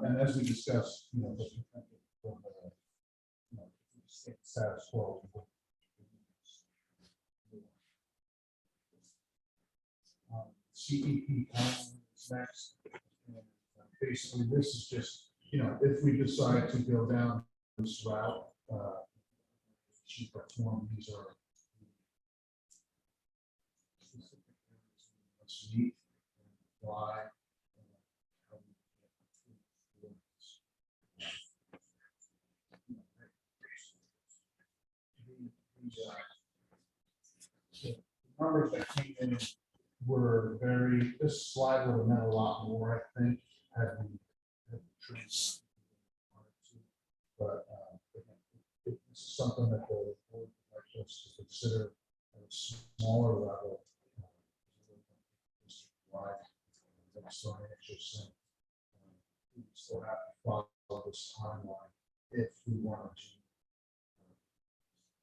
and as we discussed, you know, status quo. CEP is next. And basically, this is just, you know, if we decide to go down this route, cheaper form, these are specific areas in what's neat and why. And how we get the numbers that came in were very, this slide would have meant a lot more, I think, had we trees. But it's something that the board would like us to consider at a smaller level. Why? That's so interesting. We still have to follow this timeline if we want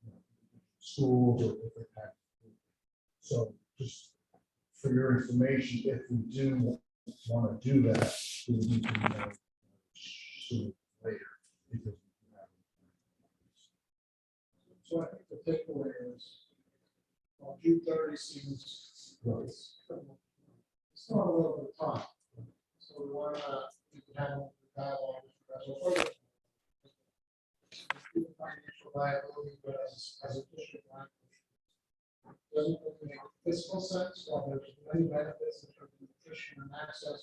to. Schools or different types. So just for your information, if we do want to do that, we need to know sooner or later because we have. So I think the takeaway is, well, June 30 seems, it's not a little bit of time. So we want to have a dialogue with the financial viability, but as a district, doesn't really make fiscal sense, while there's many benefits in terms of nutrition and access.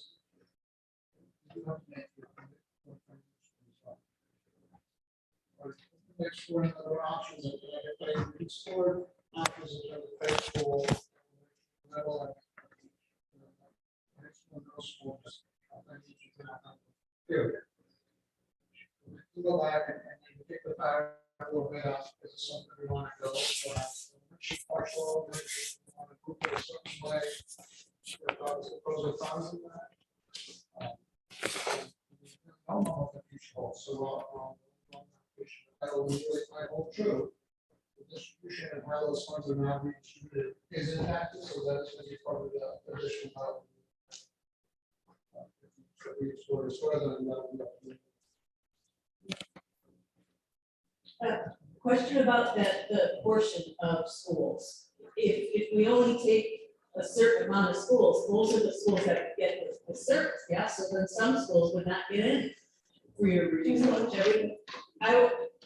You have to make your commitment. Explore other options that if they explore options in terms of federal level. Those schools, period. We go back and pick the fire a little bit up, this is something we want to go. Partial, we want to group it a certain way. Pros and cons of that. I don't know if you should also, I hope true. The distribution and how those funds are now redistributed is impacted, so that is going to be part of the additional. Question about the portion of schools. If we only take a certain amount of schools, those are the schools that get the service, yeah, so then some schools would not get in free or reduced lunch.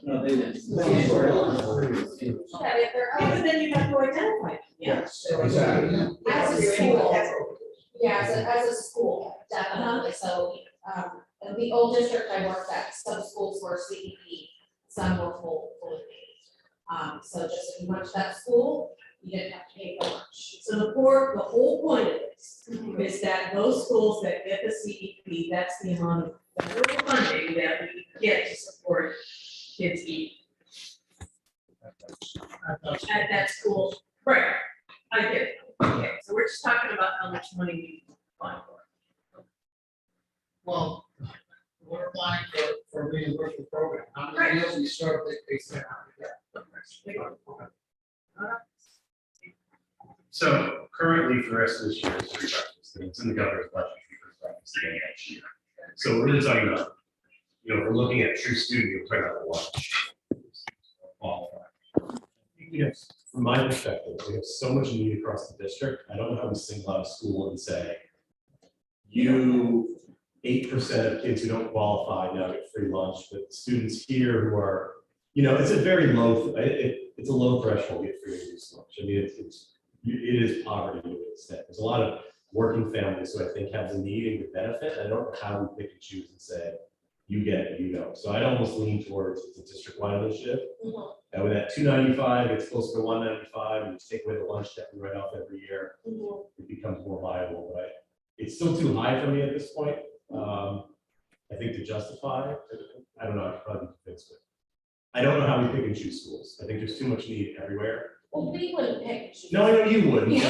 No, they would. But then you have to identify them, yeah. Exactly. As a school, yeah, as a school, definitely, so, the old district I worked at, some schools were CEP, some were fully paid. So just if you went to that school, you didn't have to pay for lunch. So the whole point of this is that those schools that get the CEP, that's the amount of federal funding that we get to support kids eat at that school. Right, I get it. Okay, so we're just talking about how much money we find for. Well, we're applying for reimbursement program. How many meals we serve, they say how many get. So currently for the rest of this year, it's free breakfast, and it's in the governor's budget for breakfast again next year. So we're really talking about, we're looking at true student, we're talking about lunch. Yes, from my perspective, we have so much need across the district. I don't know how we single out a school and say, 8% of kids who don't qualify now get free lunch, but students here who are, it's a very low, it's a low threshold to get free reduced lunch. I mean, it is poverty to an extent. There's a lot of working families who I think have the need and the benefit. I don't know how we pick and choose and say, you get it, you don't. So I'd almost lean towards it's a district-wide initiative. And with that 295, it's closer to 195, and you take away the lunch that we write off every year, it becomes more viable. But it's still too high for me at this point. I think to justify, I don't know, I could probably be convinced with. I don't know how we pick and choose schools. I think there's too much need everywhere. Well, we wouldn't pick. No, I know you wouldn't.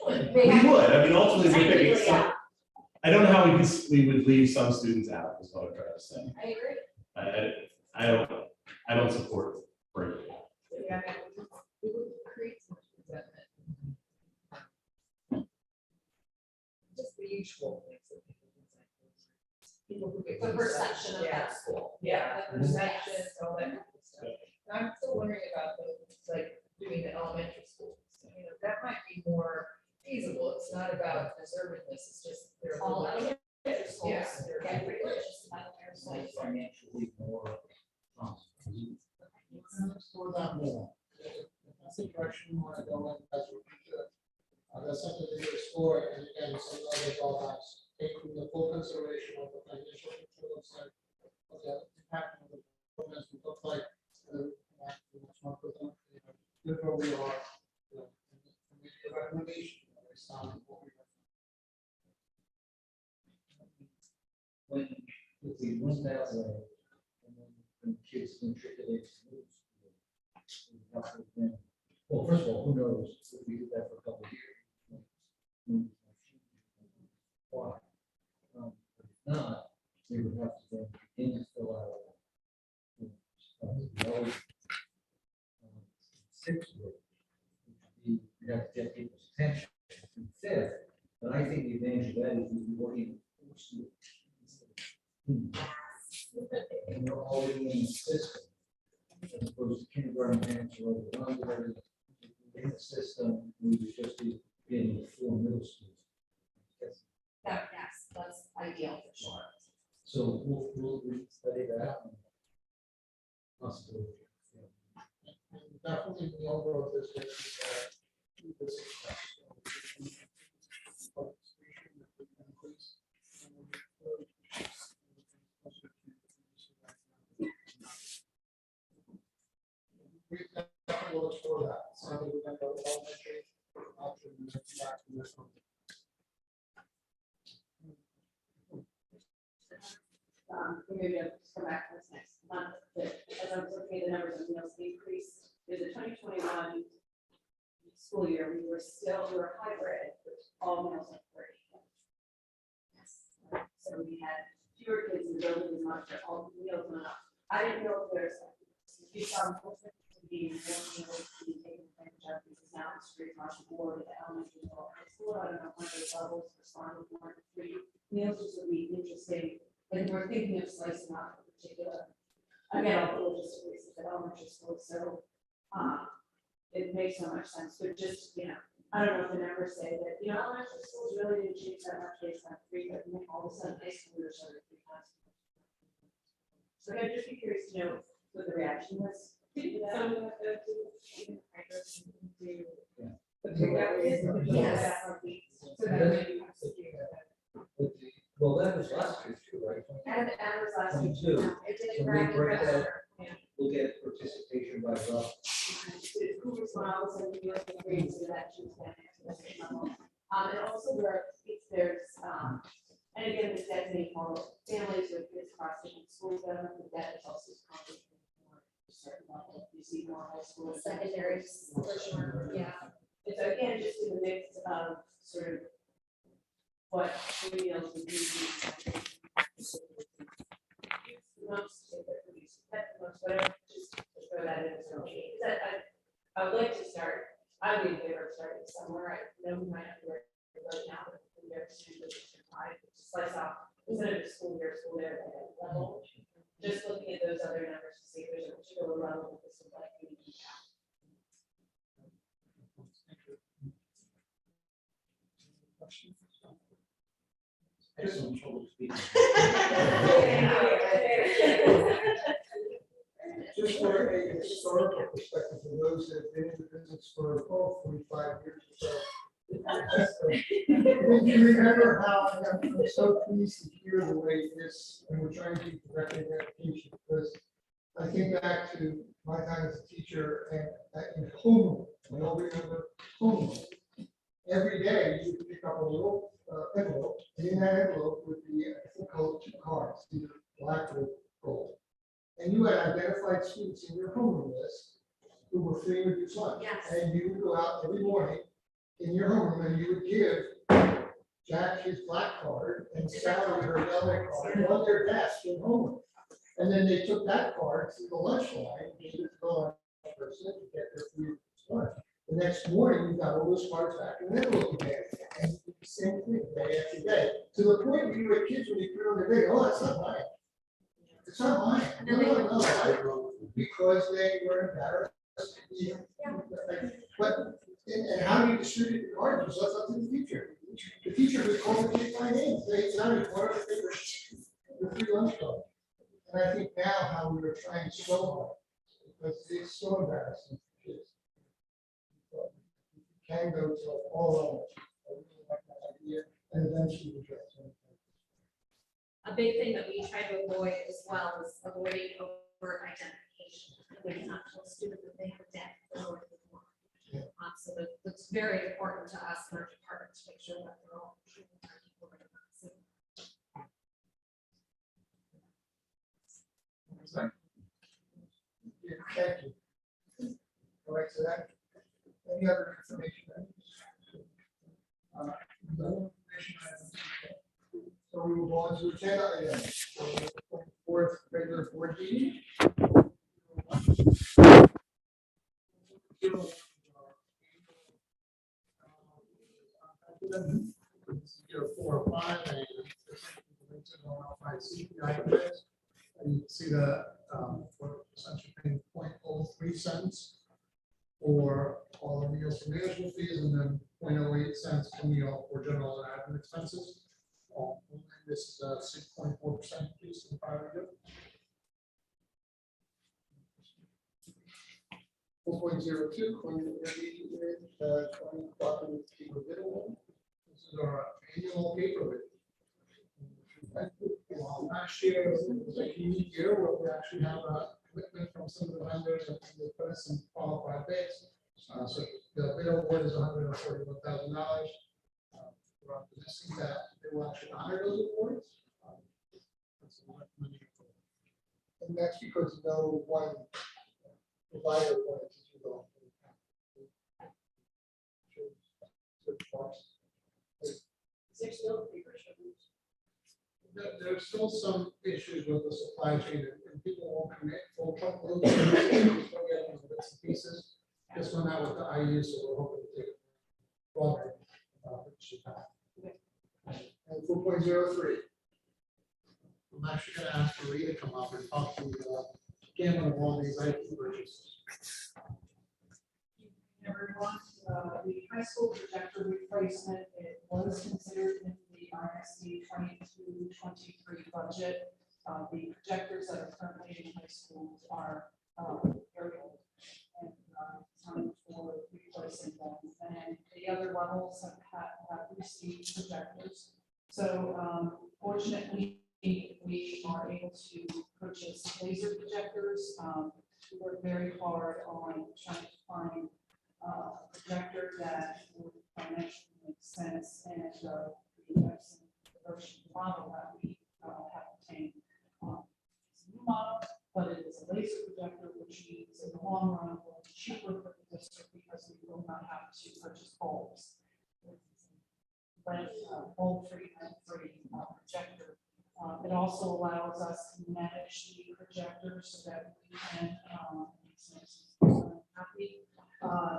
But we would. I mean, ultimately, we're picking some. I don't know how we would leave some students out, is what I'm trying to say. I agree. I don't support breaking. Yeah, it would create so much resentment. Just the usual things that people who get. The perception of that school. Yeah, the perception, all that kind of stuff. I'm still wondering about like doing the elementary schools. That might be more feasible. It's not about deservedness, it's just they're All elementary schools. Yeah. Get religious about their schools. Financially more. For that more. That's the direction we want to go in, that's what we should. That's something to explore, and again, some other drawbacks, taking the full consideration of the financial picture looks like, what the impact of the programs would look like. Good where we are, and make a recommendation based on what we have. When we went that way, and then when kids matriculate to middle school, well, first of all, who knows if we did that for a couple of years? Why? If not, we would have to then begin to fill out. Sixth grade, we have to get people's attention. In fifth, but I think the advantage of that is we'd be working for students. And they're already in the system. As opposed to kindergarten parents or other in the system, we would just be getting the full middle school. Yes, that's ideal for sure. So we'll study that. Possibly. Definitely the overall district. Maybe I'll just come back to this next month, but as I was looking at the numbers of meals increase, in the 2021 school year, we were hybrid, with all meals are free. Yes. So we had fewer kids in the building as much, but all the meals went up. I didn't know if there's, if you saw to be taking advantage of, because now it's free across the board at the elementary level, high school, I don't know what those levels respond with more than free meals, which would be interesting. And we're thinking of slicing off in particular. Again, all the logistical reasons at elementary school, so it makes so much sense, but just, I don't know if the numbers say that, elementary schools really didn't change that much based on free, but then all of a sudden high schoolers are free classes. So I'd just be curious to know what the reaction was. Well, that was last year too, right? And was last week. Too. It So didn't we grab break the that, we'll get participation by level. Cooper Smiles and the US grades so that she's been at the level. And also there's and again, this designated for families with kids across different schools, that is also complicated for a certain level. You see more high school, secondary, for sure, yeah. And so again, just in the mix of sort of what meals would be whatever, just to throw that in as well. Because I would like to start, I would be in favor of starting somewhere. I know we might have to work right now, but we are to slice off instead of just school here, school there, at that level. Just looking at those other numbers to see if there's a particular level that this would like to be. I just don't trouble speaking. Just for a historical perspective, for those that have been in the business for 45 years or so. If you remember how I'm so pleased to hear the way this, and we're trying to keep correcting education, because I think back to my time as a teacher and in homeroom, we all remember homeroom. Every day you would pick up a little envelope, and in that envelope would be, I think, called 2 cards, either black or gold. And you had identified students in your homeroom list who were free to reduced lunch. Yes. And you would go out every morning in your homeroom and you would give Jack his black card and Sally her yellow card on their desk in homeroom. And then they took that card to the lunch line, and gave it to the lunch person to get their free reduced lunch. The next morning, you got all those cards back in the envelope again, and you did the same thing day after day. To the point where you had kids when you put it on their bed, oh, it's not mine. It's not mine. No. Because they were embarrassed. But, and how do you distribute the cards? So that's up to the teacher. The teacher would call the kid by name, say, Johnny, what are the free lunch card? And I think now how we were trying so hard, because it's so embarrassing for kids. Can go to all levels. I really like that idea, and eventually address it. A big thing that we try to avoid as well is avoiding overt identification. We not tell students that they have debt or so that's very important to us in our department to make sure that they're all treating our people. Yeah, thank you. All right, so that, any other information? So we move on to agenda items. So, 24th regular board meeting. Your 4 or 5 and you can see the for essentially paying 0.03 cents for all the meals and management fees, and then 0.08 cents per meal for general and admin expenses. This is a 6.4% increase in the prior year. 4.02, clean energy rate, 20 cooperative paper Bethlehem. This is our annual paper rate. Last year was a unique year where we actually have a commitment from some of the vendors and they put us in qualified bids. So The bid award is $141,000. We're optimistic that they will actually honor those awards. That's a lot of money. And that's because no one provider wanted to do the whole thing. There's still some issues with the supply chain and people won't commit full truckloads. Bits and pieces. This one out with the IU, so we're hoping to take longer. And 4.03. I'm actually gonna ask Marie to come up and talk to Cameron of all these IT purchases. Everyone, the high school projector replacement, it was considered in the RSD 22-23 budget. The projectors that are currently in high schools are very old and time for replacing them. And the other levels have received projectors. So fortunately, we are able to purchase laser projectors. We work very hard on trying to find a projector that would financially make sense, and we have some version model that we have obtained. It's a new model, but it is a laser projector, which means in the long run will be cheaper for the district because we will not have to purchase bulbs. Bulb-free, lamp-free projector. It also allows us to manage the projectors so that we can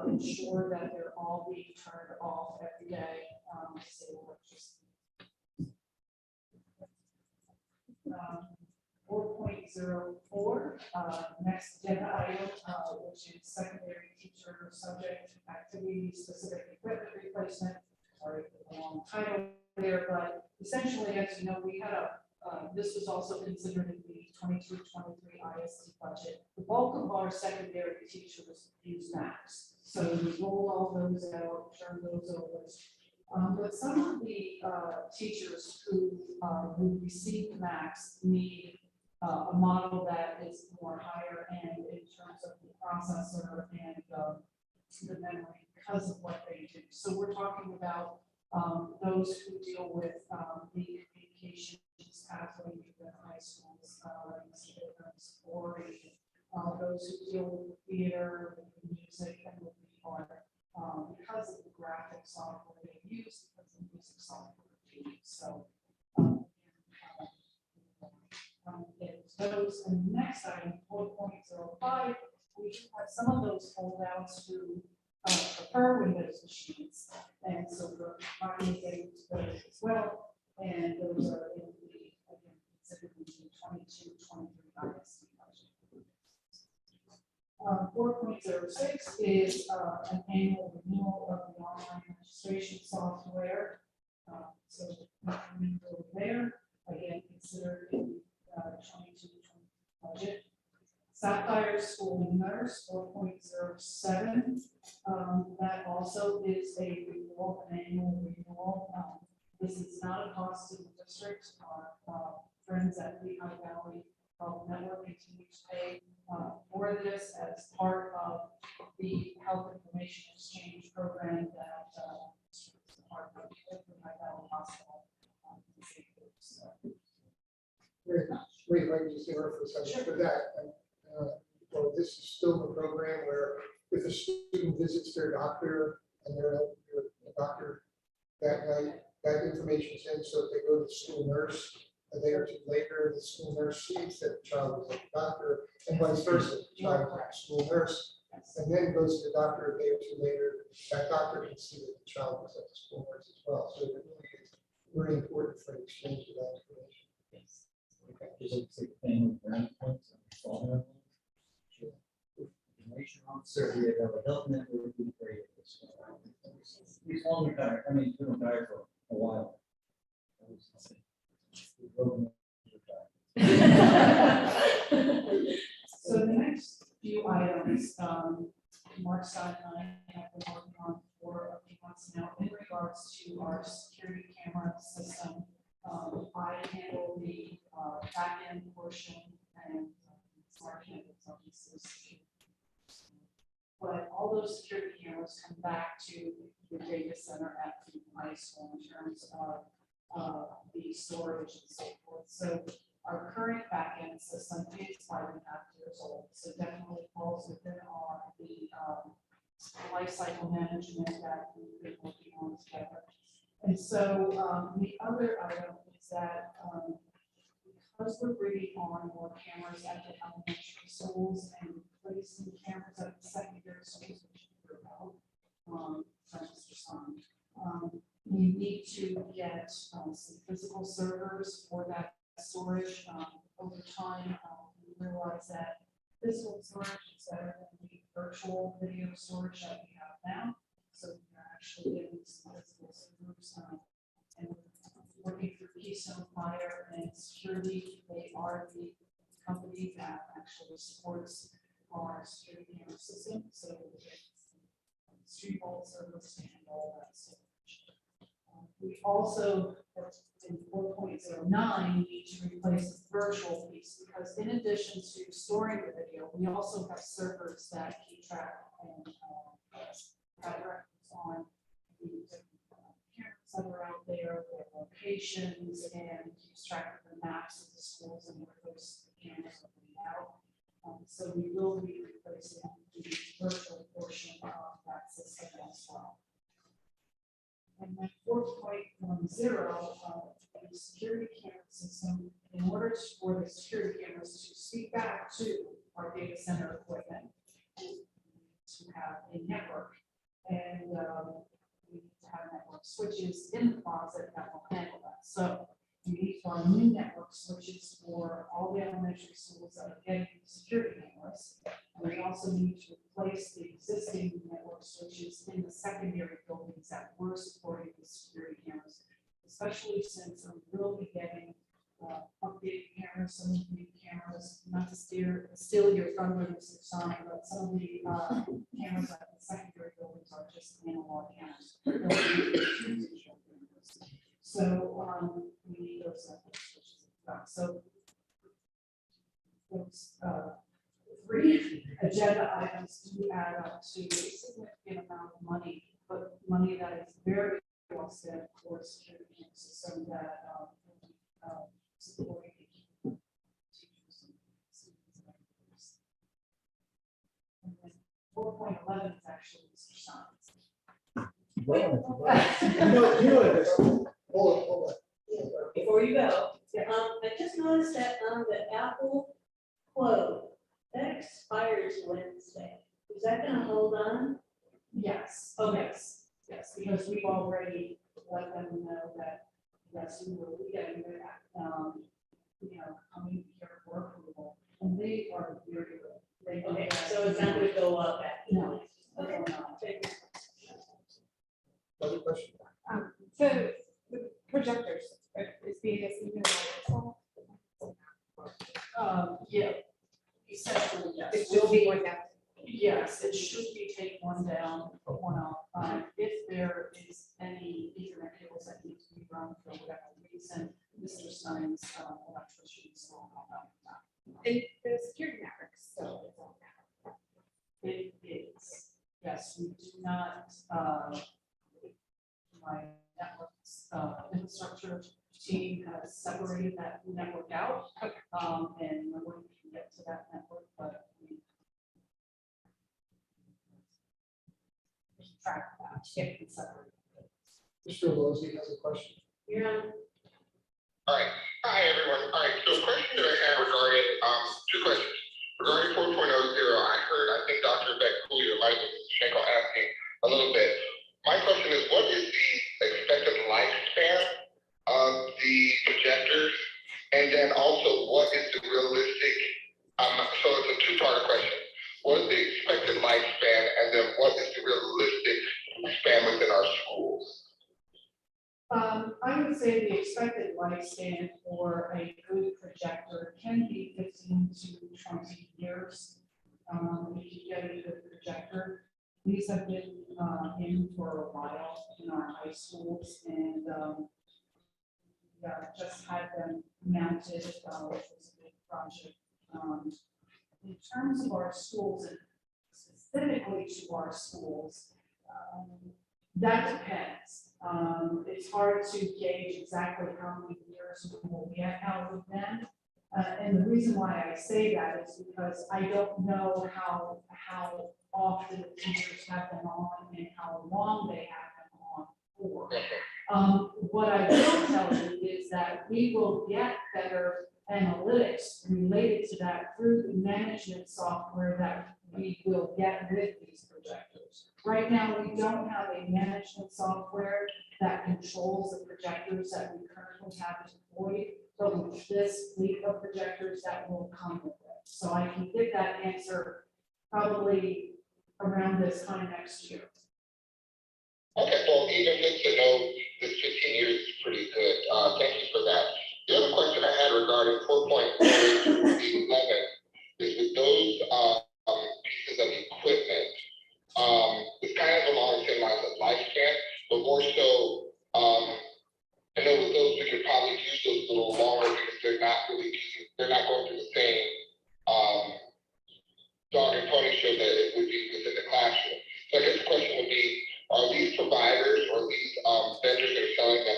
ensure that they're all being turned off every day. Save electricity. 4.04, next agenda item, which is secondary teacher subject activity specific equipment replacement. Sorry for the long title there, but essentially, as you know, we had this was also considered in the 22-23 ISD budget. The bulk of our secondary teachers use Macs. So we roll all those out, turn those over. But some of the teachers who receive Macs need a model that is more higher end in terms of the processor and the memory because of what they do. So we're talking about those who deal with the communications pathway in the high schools, or those who deal with the theater, with the music, and with the art, because of the graphic software they use, because of the music software they use. So, those, and the next item, 4.05, we have some of those holdouts who prefer Windows machines, and so we're finally getting to those as well. And those are in the, again, considered in the 22-23 ISD budget. 4.06 is an annual renewal of the online registration software. So nothing over there, again, considered in the 22-23 budget. Sapphire School Nurse 4.07. That also is a renewal, an annual renewal. This is not a cost to the district. Our friends at Lehigh Valley Health Network continue to pay for this as part of the health information exchange program that part of Lehigh Valley Hospital. Wait, if I can just interrupt for a second for that. Well, this is still the program where if a student visits their doctor and their doctor that night, that information is in, so if they go to the school nurse a day or two later, the school nurse sees that the child was at the doctor, and vice versa, the child was at the school nurse, and then goes to the doctor a day or two later, that doctor can see that the child was at the school nurse as well. So it really is very important for the exchange of that information. Yes. Okay. Just like family brand points and follow up. Information officer, we have a health network, we created this. He's long retired, I mean, he's been retired for a while. So the next few items, Mark Scott and I have been working on for a few months now in regards to our security camera system. I handle the back end portion, and Mark handles obviously. but all those security cameras come back to the data center at the high school in terms of the storage and so forth. So our current backend system is 5.5 years old, so definitely falls within the life cycle management that we've been working on together. And so the other item is that because we're bringing on more cameras at the elementary schools and replacing cameras at the secondary schools, which we're about, from Mr. Son, we need to get some physical servers for that storage. Over time, we realize that physical storage is better than the virtual video storage that we have now. So we're actually getting some physical servers and working through Keystone Fire and Security. They are the company that actually supports our security camera system. So we get street vault service and all that storage. We also, in 4.09, need to replace the virtual piece because in addition to storing the video, we also have servers that keep track and have records on the different cameras that are out there, their locations, and keeps track of the maps of the schools and where those cameras are being out. So we will be replacing the virtual portion of that system as well. And then 4.10, the security camera system, in order for the security cameras to speak back to our data center equipment, to have a network. And we need to have network switches in the closet that will handle that. So we need to find new network switches for all the elementary schools that are getting security cameras. And we also need to replace the existing network switches in the secondary buildings that were supporting the security cameras, especially since we will be getting updated cameras, some of the cameras, not to steal your thunder, Mr. Sonic, but some of the cameras at the secondary buildings are just analog cameras. So we need those network switches. So those three agenda items do add up to a significant amount of money, but money that is very well spent for a security camera system that supporting teachers and students and others. And then 4.11 is actually Mr. Science. Hold on. Before you go, I just noticed that on the Apple quote, that expires Wednesday. Is that gonna hold on? Yes. Okay. Yes, because we've already let them know that, yes, we will be getting that, coming here for approval. And they are very good. They do Okay, that. so it's not gonna go up at. No. Okay. Other question? So the projectors, is BASD even? Yeah. Essentially, yes. It will be going down. Yes, it should be take one down, put one up. If there is any Ethernet cables that need to be run for whatever reason, Mr. Stein's electricians will help out with that. And the security networks, so it's all now. It is, yes, we do not, my networks, infrastructure team has separated that network out. And no one can get to that network, but we track that, get it separated. Mr. Lozzi has a question. Yeah. All right. Hi, everyone. All right. So the question that I have regarding, two questions. Regarding 4.0, I think Dr. Beck Cooley or Michael Schenkel asking a little bit. My question is, what is the expected lifespan of the projectors? And then also, what is the realistic, so it's a two-part question. What is the expected lifespan? And then what is the realistic span within our schools? I would say the expected lifespan for a good projector can be 15 to 20 years. If you get a good projector, these have been in for a while in our high schools, and just had them mounted, which was a big project. In terms of our schools, and specifically to our schools, that depends. It's hard to gauge exactly how many years we will get out of them. And the reason why I say that is because I don't know how often the teachers have them on and how long they have them on for. What I will tell you is that we will get better analytics related to that through the management software that we will get with these projectors. Right now, we don't have a management software that controls the projectors that we currently have deployed, but with this fleet of projectors that will come with it. So I can get that answer probably around this time next year. Okay, well, even just to know this 15 years is pretty good. Thank you for that. The other question I had regarding 4.11 is with those pieces of equipment, it's kind of along the same lines of lifespan, but more so, I know with those we could probably use those a little longer because they're not going through the same dog and pony show that it would be within the classroom. So I guess the question would be, are these providers or these vendors that are selling them,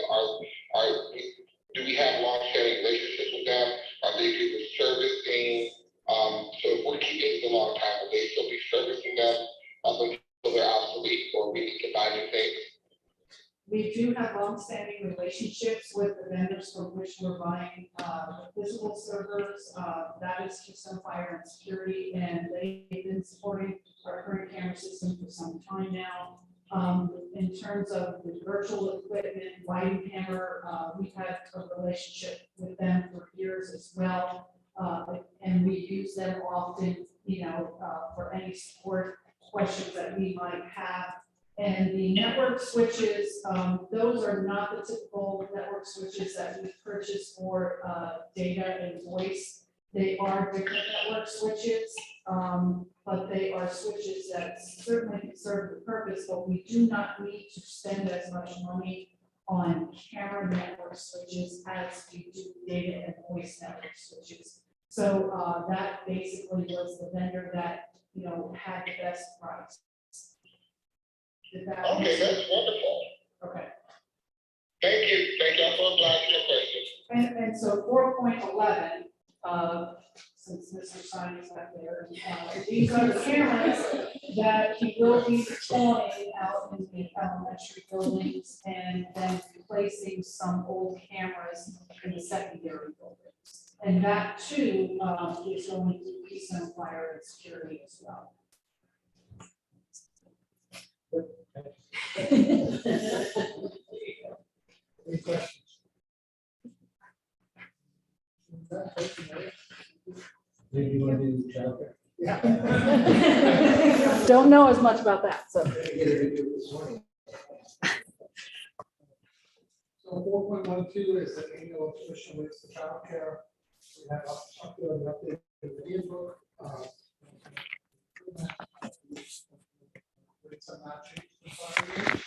do we have long-standing relationships with them? Are they good with servicing? So if we're keeping it a long time, will they still be servicing them until they're obsolete or we need to buy new things? We do have long-standing relationships with the vendors from which we're buying the physical servers. That is Keystone Fire and Security, and they've been supporting our current camera system for some time now. In terms of the virtual equipment, lighting camera, we've had a relationship with them for years as well. And we use them often, for any support questions that we might have. And the network switches, those are not the typical network switches that we purchase for data and voice. They are different network switches, but they are switches that certainly can serve the purpose, but we do not need to spend as much money on camera network switches as we do data and voice network switches. So that basically was the vendor that, had the best price. Okay, that's wonderful. Okay. Thank you. Thank you for answering your question. And so 4.11, since Mr. Stein is not there, these are the cameras that he will be deploying out in the elementary buildings and then replacing some old cameras in the secondary buildings. And that too is going to be some fire and security as well. Any questions? Maybe you want to do childcare? Don't know as much about that, so. So 4.12 is the annual tuition rates for childcare. We have up to an update in the handbook. Rates are not changed in 5 years.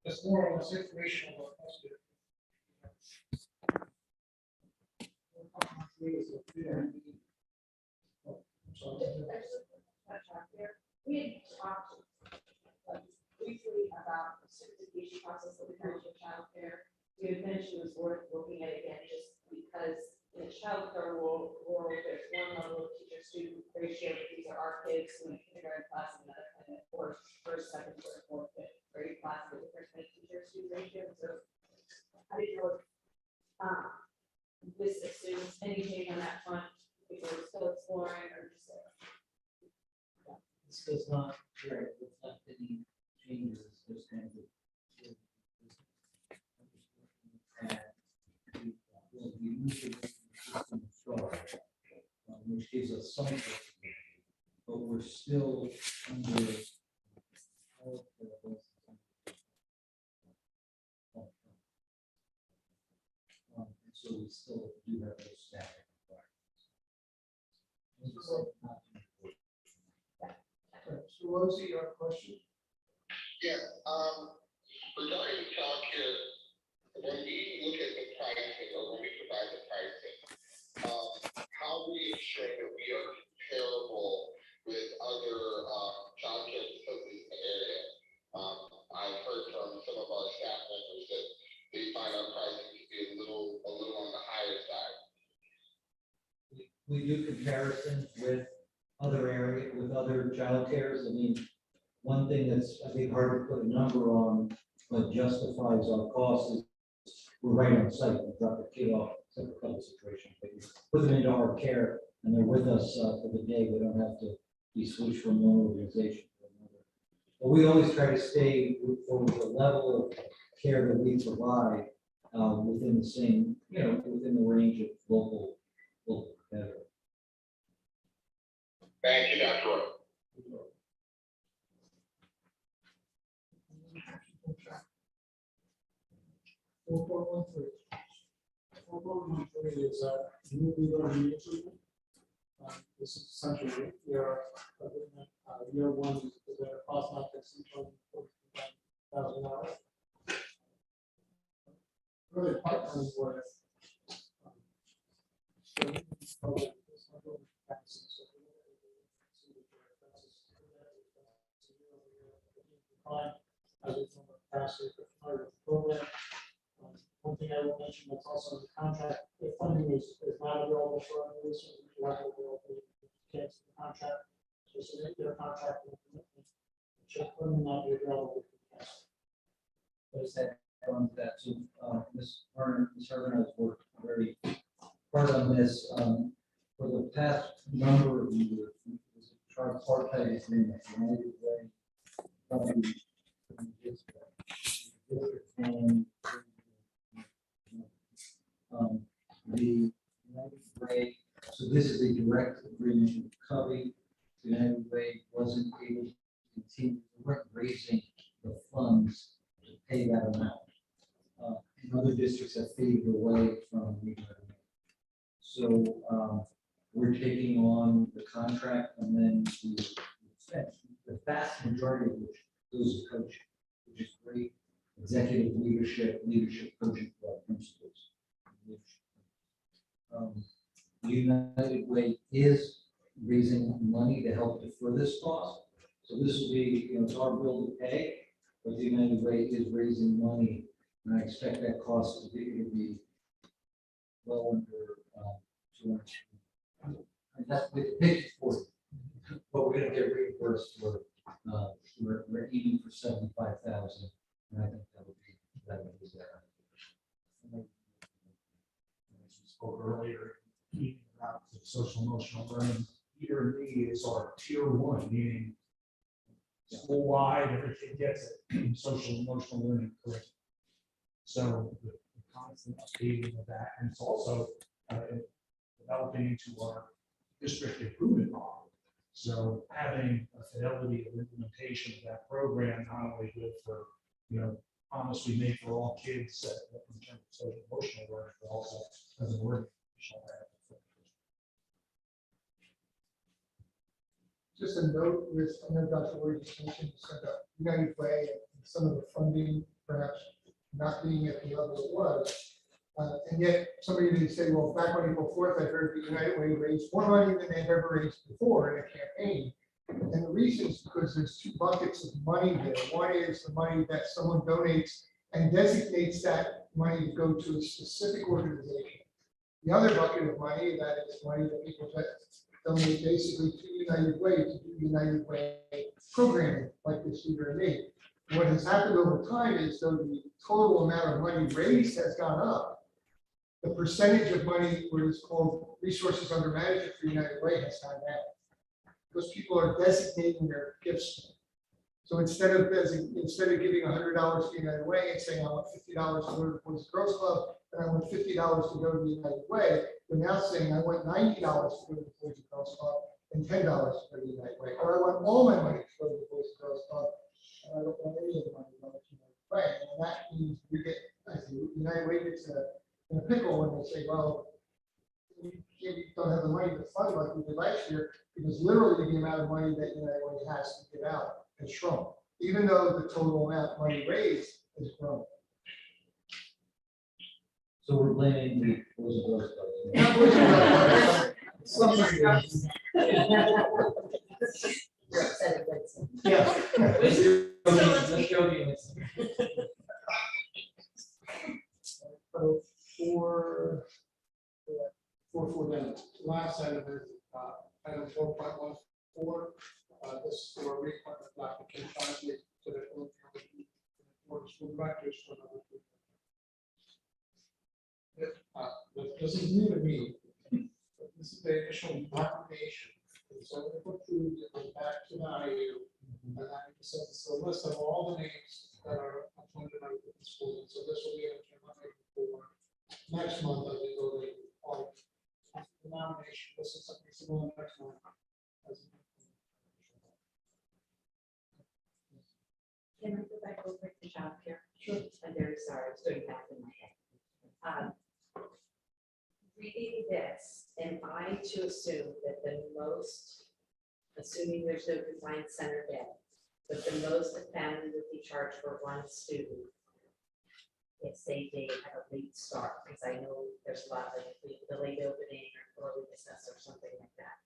Just more or less information about budget. We had talked briefly about the certification process that we have with childcare. We had mentioned it was worth looking at again, just because in the childcare world, there's one level of teacher-student ratio. These are our kids in a kindergarten class and a first, second, third, fourth, fifth grade class with different teacher-student ratio. So I didn't know if this assumes anything on that front, if we're still exploring or just. This does not reflect any changes, this kind of. And we use the system storage, which gives us some flexibility, but we're still under. So we still do have those staffing requirements. So Rosie, your question? Yes, regarding childcare, when we look at the pricing or when we provide the pricing, how do we ensure that we are comparable we do comparisons with other area, with other childcares. I mean, one thing that's, I think, hard to put a number on, but justifies our costs is we're right on site, we drop the kid off, except for a couple situations, but you put them into our care and they're with us for the day. We don't have to be switched from one organization to another. But we always try to stay for the level of care that we provide within the same, within the range of local competitors. Thank you, Dr. Rowe. Is new legal immunity. This is essentially year one is a cost not to exceed $145,000. Really partnering with program. One thing I will mention that's also in the contract, if funding is not available for any reason, we have to available to cancel the contract. So submit their contract with commitment. Should funding not be available for cancel. There's that on that. So Ms. Herman has worked very hard on this for the past number of years. Tripartite agreement, United Way, the United Way. So this is a direct agreement with Covey. The United Way wasn't able to continue. We weren't raising the funds to pay that amount. And other districts have faded away from the agreement. So we're taking on the contract, and then the vast majority of which goes to coaching, which is great executive leadership coaching for our principals. The United Way is raising money to help defer this cost. So this will be, it's our bill to pay, but the United Way is raising money, and I expect that cost to be well under 200. And that's the picture for it. But we're going to get reimbursed for. We're aiming for 75,000, and I think that would be that. As we spoke earlier, about the social emotional learning, Peter and me is our tier one, meaning school-wide, everything gets it, social emotional learning curriculum. So the constant updating of that, and it's also developing into our district improvement model. So having a fidelity of implementation of that program, not only good for, promise we make for all kids in terms of social emotional learning, but also as an organization. Just a note with, I know Dr. Ward just mentioned, United Way and some of the funding perhaps not being at the level it was. And yet somebody may say, well, back on April 4th, I heard the United Way raised more money than they've ever raised before in a campaign. And the reason is because there's two buckets of money there. One is the money that someone donates and designates that money to go to a specific organization. The other bucket of money, that is money that people donate basically to United Way to do United Way programming like this Peter and me. What has happened over time is though the total amount of money raised has gone up, the percentage of money, what is called resources under management for United Way, has gone down. Because people are designating their gifts. So instead of giving $100 to United Way and saying I want $50 to go to the Boys and Girls Club, and I want $50 to go to the United Way, they're now saying I want $90 to go to the Boys and Girls Club and $10 to go to the United Way, or I want all my money to go to the Boys and Girls Club, and I don't want any of the money to go to the United Way. And that means we get, as the United Way gets in a pickle when they say, well, we don't have the money to fund like we did last year, because literally the amount of money that United Way has to give out has shrunk, even though the total amount of money raised has grown. So we're blaming the Boys and Girls Club. For 414. the last item is, item 4.14. This is for a reappointment of Dr. Kim Shockley to the Board of School Directors for another 2 years. This is new to me. But this is the initial application. And so if approved, it goes back to the IU. And I just said, it's a list of all the names that are appointed out of the school. So this will be a for next month as we go to all the nomination. This is something similar next month. Can I go back over to childcare? Sure. I'm very sorry, I was doing that in my head. Reading this, am I to assume that the most, assuming there's no design center day, but the most a family would be charged for one student if say they have a late start, because I know there's a lot of the late opening or early recess or something like that.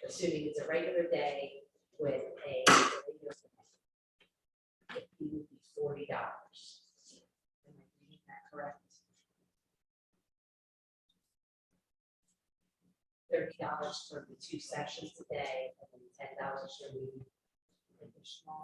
Assuming it's a regular day with a late opening, the fee would be $40. Am I reading that correct? $30 for the 2 sessions a day, and then $10 for the additional.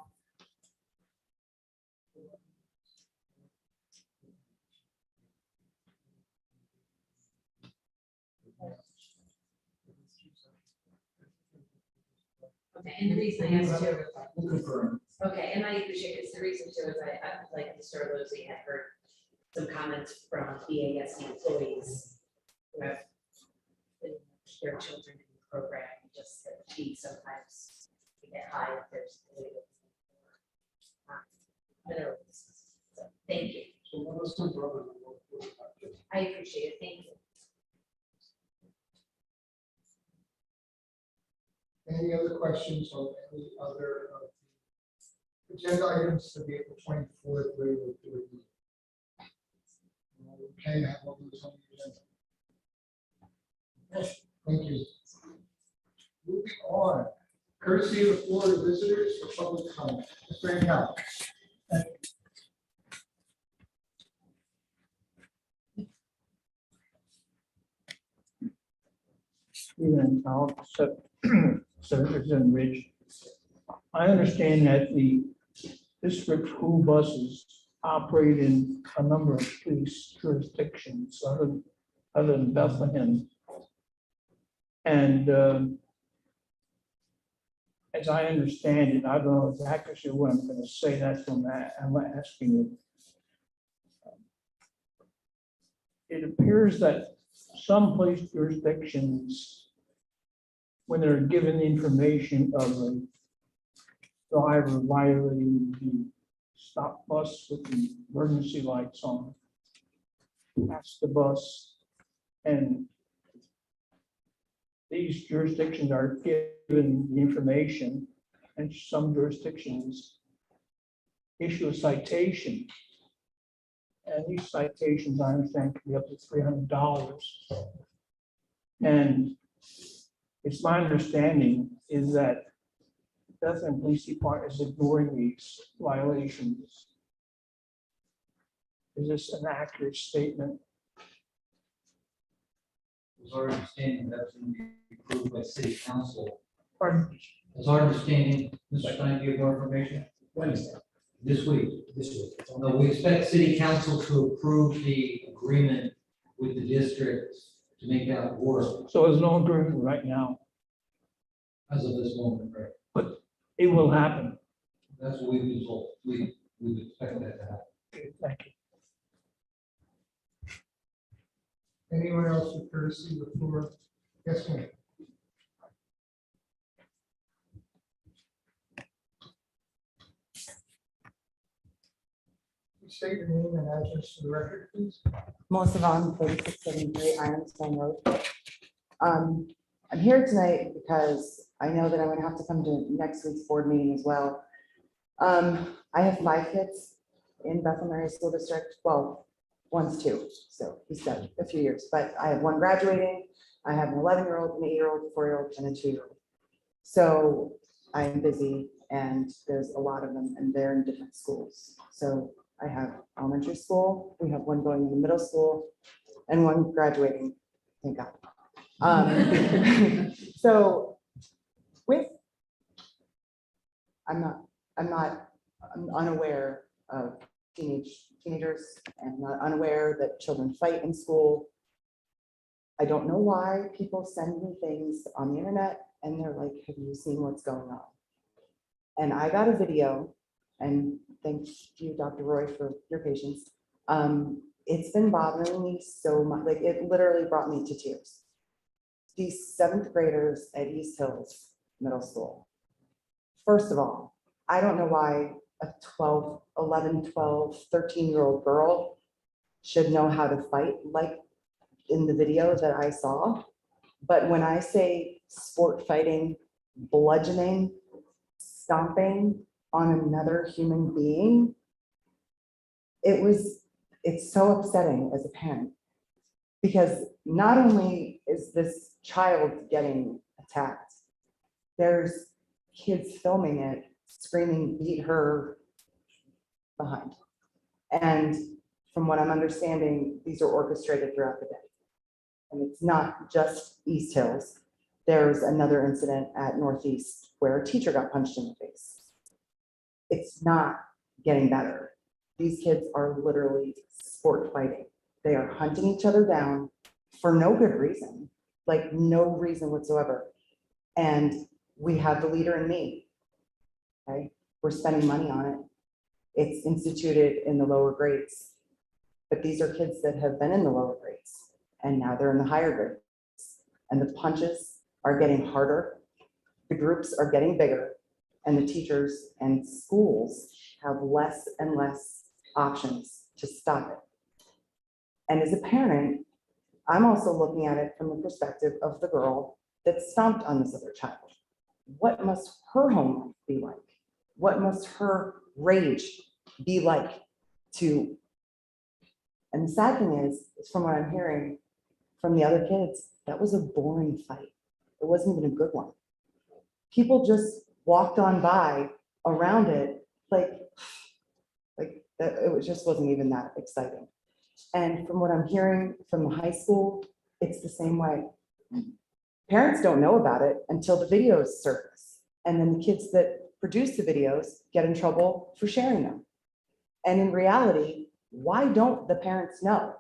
Okay, and the reason I asked too, okay, and I appreciate it, the reason too is I like Mr. Lozzi had heard some comments from BASD employees who have their children in the program, just that the fee sometimes we get high if there's so thank you. I appreciate it, thank you. Any other questions on any other agenda items for the April 24th? Okay, have all those on the agenda. Yes, thank you. Moving on, courtesy of the floor to visitors for public comment. Mr. Angel. Stephen, Senators Ridge. I understand that the district school buses operate in a number of police jurisdictions other than Bethlehem. And as I understand it, I don't know exactly what I'm going to say. That's from that. I'm asking you. It appears that some police jurisdictions, when they're given the information of a driver violating the stop bus with the emergency lights on, that's the bus, and these jurisdictions are given the information, and some jurisdictions issue a citation. And these citations, I understand, can be up to $300. And it's my understanding is that the Bethlehem Police Department is ignoring these violations. Is this an accurate statement? It's our understanding that's going to be approved by city council. Pardon? It's our understanding, Mr. Stein, do you have more information? When is that? This week. This week. No, we expect city council to approve the agreement with the district to make that work So there's no agreement right now, as of this moment, right? but it will happen. That's what we've been told. We expect that to happen. Okay, thank you. Anyone else with courtesy of the floor? Yes, ma'am. State your name and address for the record, please. Melissa Vaughn, 4673 Ironstone Road. I'm here tonight because I know that I'm going to have to come to next week's board meeting as well. I have 5 kids in Bethlehem Area School District. Well, one's 2, so he's done a few years, but I have 1 graduating. I have an 11-year-old, an 8-year-old, a 4-year-old, and a 2-year-old. So I'm busy, and there's a lot of them, and they're in different schools. So I have elementary school, we have 1 going in the middle school, and 1 graduating, thank God. So with, I'm unaware of teenagers and not unaware that children fight in school. I don't know why people send me things on the internet and they're like, have you seen what's going on? And I got a video, and thank you, Dr. Roy, for your patience. It's been bothering me so much, like it literally brought me to tears. These 7th graders at East Hills Middle School. First of all, I don't know why a 11, 12, 13-year-old girl should know how to fight like in the video that I saw. But when I say sport fighting, bludgeoning, stomping on another human being, it's so upsetting as a parent, because not only is this child getting attacked, there's kids filming it, screaming, beat her behind. And from what I'm understanding, these are orchestrated throughout the day. And it's not just East Hills. There's another incident at Northeast where a teacher got punched in the face. It's not getting better. These kids are literally sport fighting. They are hunting each other down for no good reason, like no reason whatsoever. And we have the leader in me. Okay, we're spending money on it. It's instituted in the lower grades, but these are kids that have been in the lower grades and now they're in the higher grades. And the punches are getting harder. The groups are getting bigger, and the teachers and schools have less and less options to stop it. And as a parent, I'm also looking at it from the perspective of the girl that stomped on this other child. What must her home life be like? What must her rage be like to, and the sad thing is from what I'm hearing from the other kids, that was a boring fight. It wasn't even a good one. People just walked on by around it like that. Just wasn't even that exciting. And from what I'm hearing from the high school, it's the same way. Parents don't know about it until the videos surface. And then the kids that produce the videos get in trouble for sharing them. And in reality, why don't the parents know?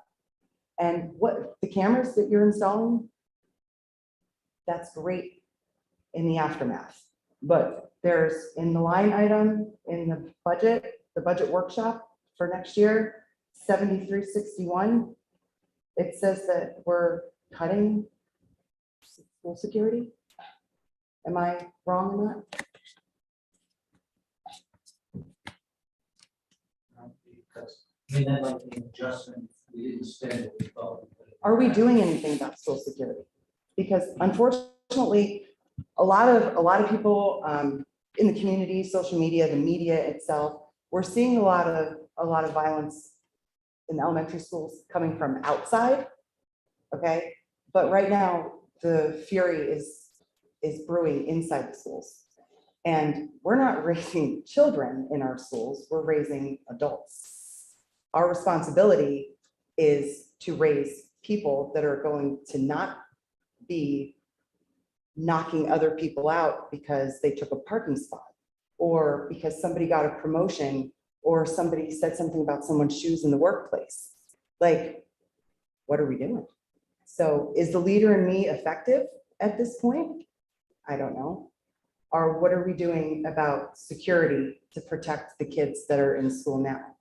And what the cameras that you're installing, that's great in the aftermath. But there's in the line item in the budget workshop for next year, 7361, it says that we're cutting school security. Am I wrong in that? That might be an adjustment. We didn't spend what we thought. Are we doing anything about social security? Because unfortunately, a lot of people in the community, social media, the media itself, we're seeing a lot of violence in elementary schools coming from outside. Okay, but right now the fury is brewing inside the schools, and we're not raising children in our schools. We're raising adults. Our responsibility is to raise people that are going to not be knocking other people out because they took a parking spot, or because somebody got a promotion, or somebody said something about someone's shoes in the workplace. Like, what are we doing? So is the leader in me effective at this point? I don't know. Or what are we doing about security to protect the kids that are in school now?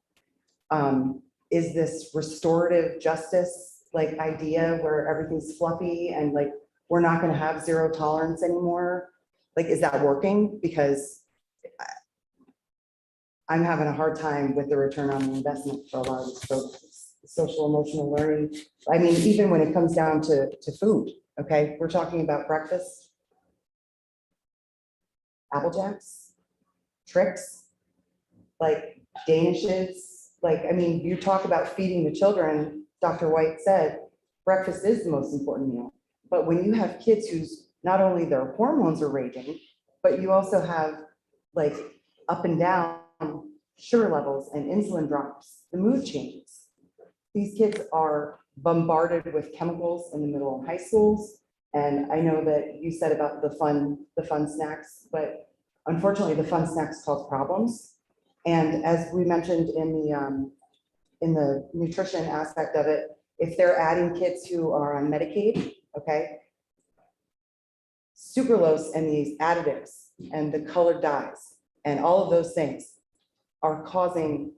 Is this restorative justice like idea where everything's fluffy and like we're not going to have zero tolerance anymore? Like, is that working? Because I'm having a hard time with the return on the investment for a lot of these programs. Social emotional learning. I mean, even when it comes down to food, okay, we're talking about breakfast, Apple Jacks, tricks, like Danishes. Like, I mean, you talk about feeding the children. Dr. White said breakfast is the most important meal. But when you have kids who's not only their hormones are raging, but you also have like up and down sugar levels and insulin drops, the mood changes. These kids are bombarded with chemicals in the middle of high schools. And I know that you said about the fun snacks, but unfortunately, the fun snacks cause problems. And as we mentioned in the nutrition aspect of it, if they're adding kids who are on Medicaid, okay, sucralose and these additives and the colored dyes and all of those things are causing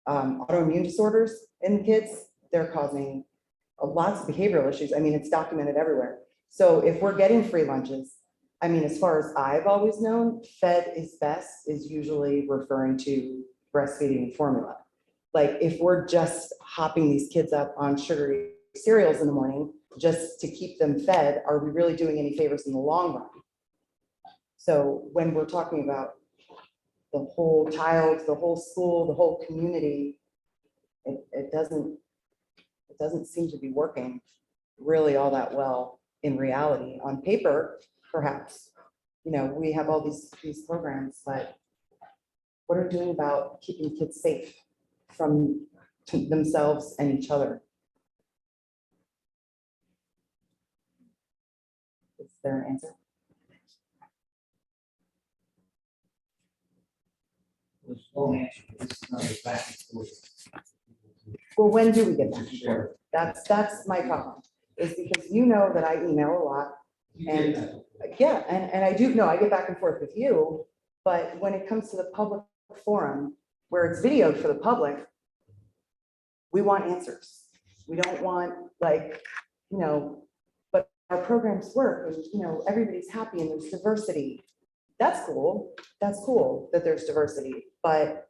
autoimmune disorders in kids. They're causing lots of behavioral issues. I mean, it's documented everywhere. So if we're getting free lunches, I mean, as far as I've always known, fed is best is usually referring to breastfeeding and formula. Like if we're just hopping these kids up on sugary cereals in the morning just to keep them fed, are we really doing any favors in the long run? So when we're talking about the whole child, the whole school, the whole community, it doesn't seem to be working really all that well in reality. On paper, perhaps, you know, we have all these programs, but what are we doing about keeping kids safe from themselves and each other? Is there an answer? There's no answer. This is not a back and forth. Well, when do we get back and forth? That's my problem, is because you know that I email a lot. And yeah, and I do know I get back and forth with you, but when it comes to the public forum where it's videoed for the public, we want answers. We don't want like, you know, but our programs work and, you know, everybody's happy and there's diversity. That's cool. That's cool that there's diversity, but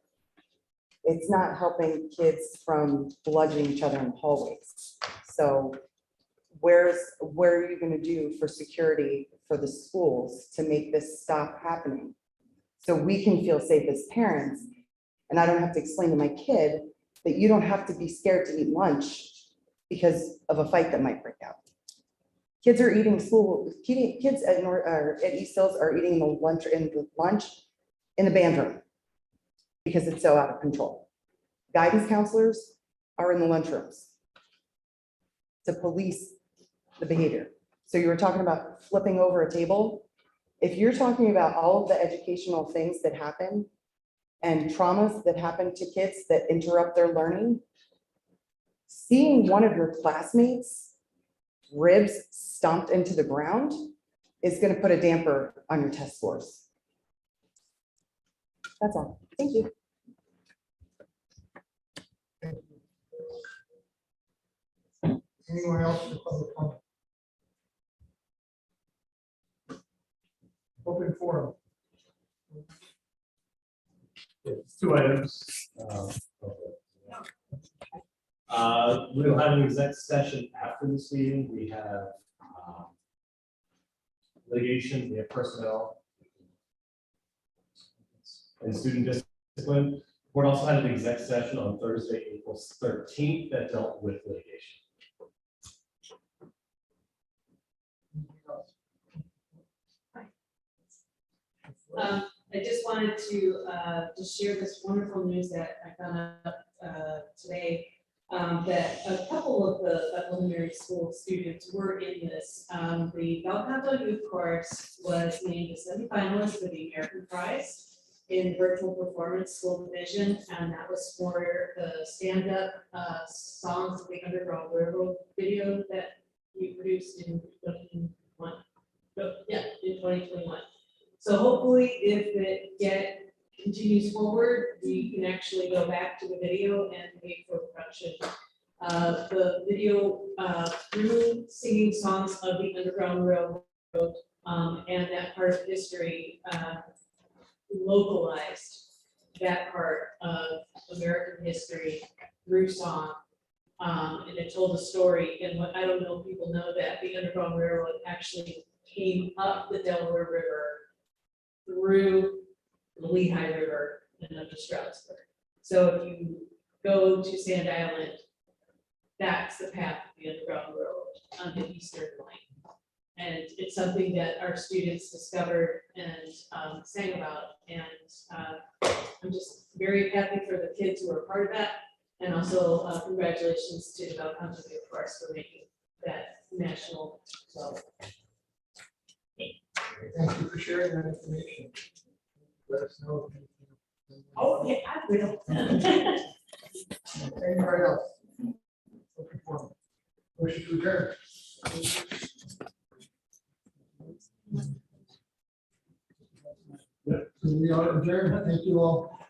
it's not helping kids from bludgeoning each other in the hallways. So what are you going to do for security for the schools to make this stop happening? So we can feel safe as parents. And I don't have to explain to my kid that you don't have to be scared to eat lunch because of a fight that might break out. Kids are eating kids at East Hills are eating the lunch in the band room because it's so out of control. Guidance counselors are in the lunchrooms to police the behavior. So you were talking about flipping over a table. If you're talking about all of the educational things that happen and traumas that happen to kids that interrupt their learning, seeing one of your classmates' ribs stomped into the ground is going to put a damper on your test scores. That's all. Thank you. Anyone else for public comment? Open forum. Two items. We'll have an exec session after this meeting. We have litigation, we have personnel, and student discipline. Board also had an exec session on Thursday, April 13th that dealt with litigation. I just wanted to share this wonderful news that I found out today, that a couple of the elementary school students were in this. The Belcanto Youth Chorus was named a semifinalist for the American Prize in virtual performance school division, and that was for the stand-up songs of the Underground Railroad video that we produced in 2021. Yeah, in 2021. So hopefully, if it continues forward, we can actually go back to the video and pay for production. The video through singing songs of the Underground Railroad and that part of history localized that part of American history through song. And it told a story, and what I don't know if people know that the Underground Railroad actually came up the Delaware River through the Lehigh River and up to Stroudsburg. So if you go to Sand Island, that's the path of the Underground Railroad on the eastern line. And it's something that our students discovered and sang about. And I'm just very happy for the kids who are part of that. And also congratulations to the Belcanto Youth Chorus for making that national. So sharing that information. Let us know. Oh, yeah, I will. Anybody else? Looking for motion to adjourn. So we are adjourned. Thank you all.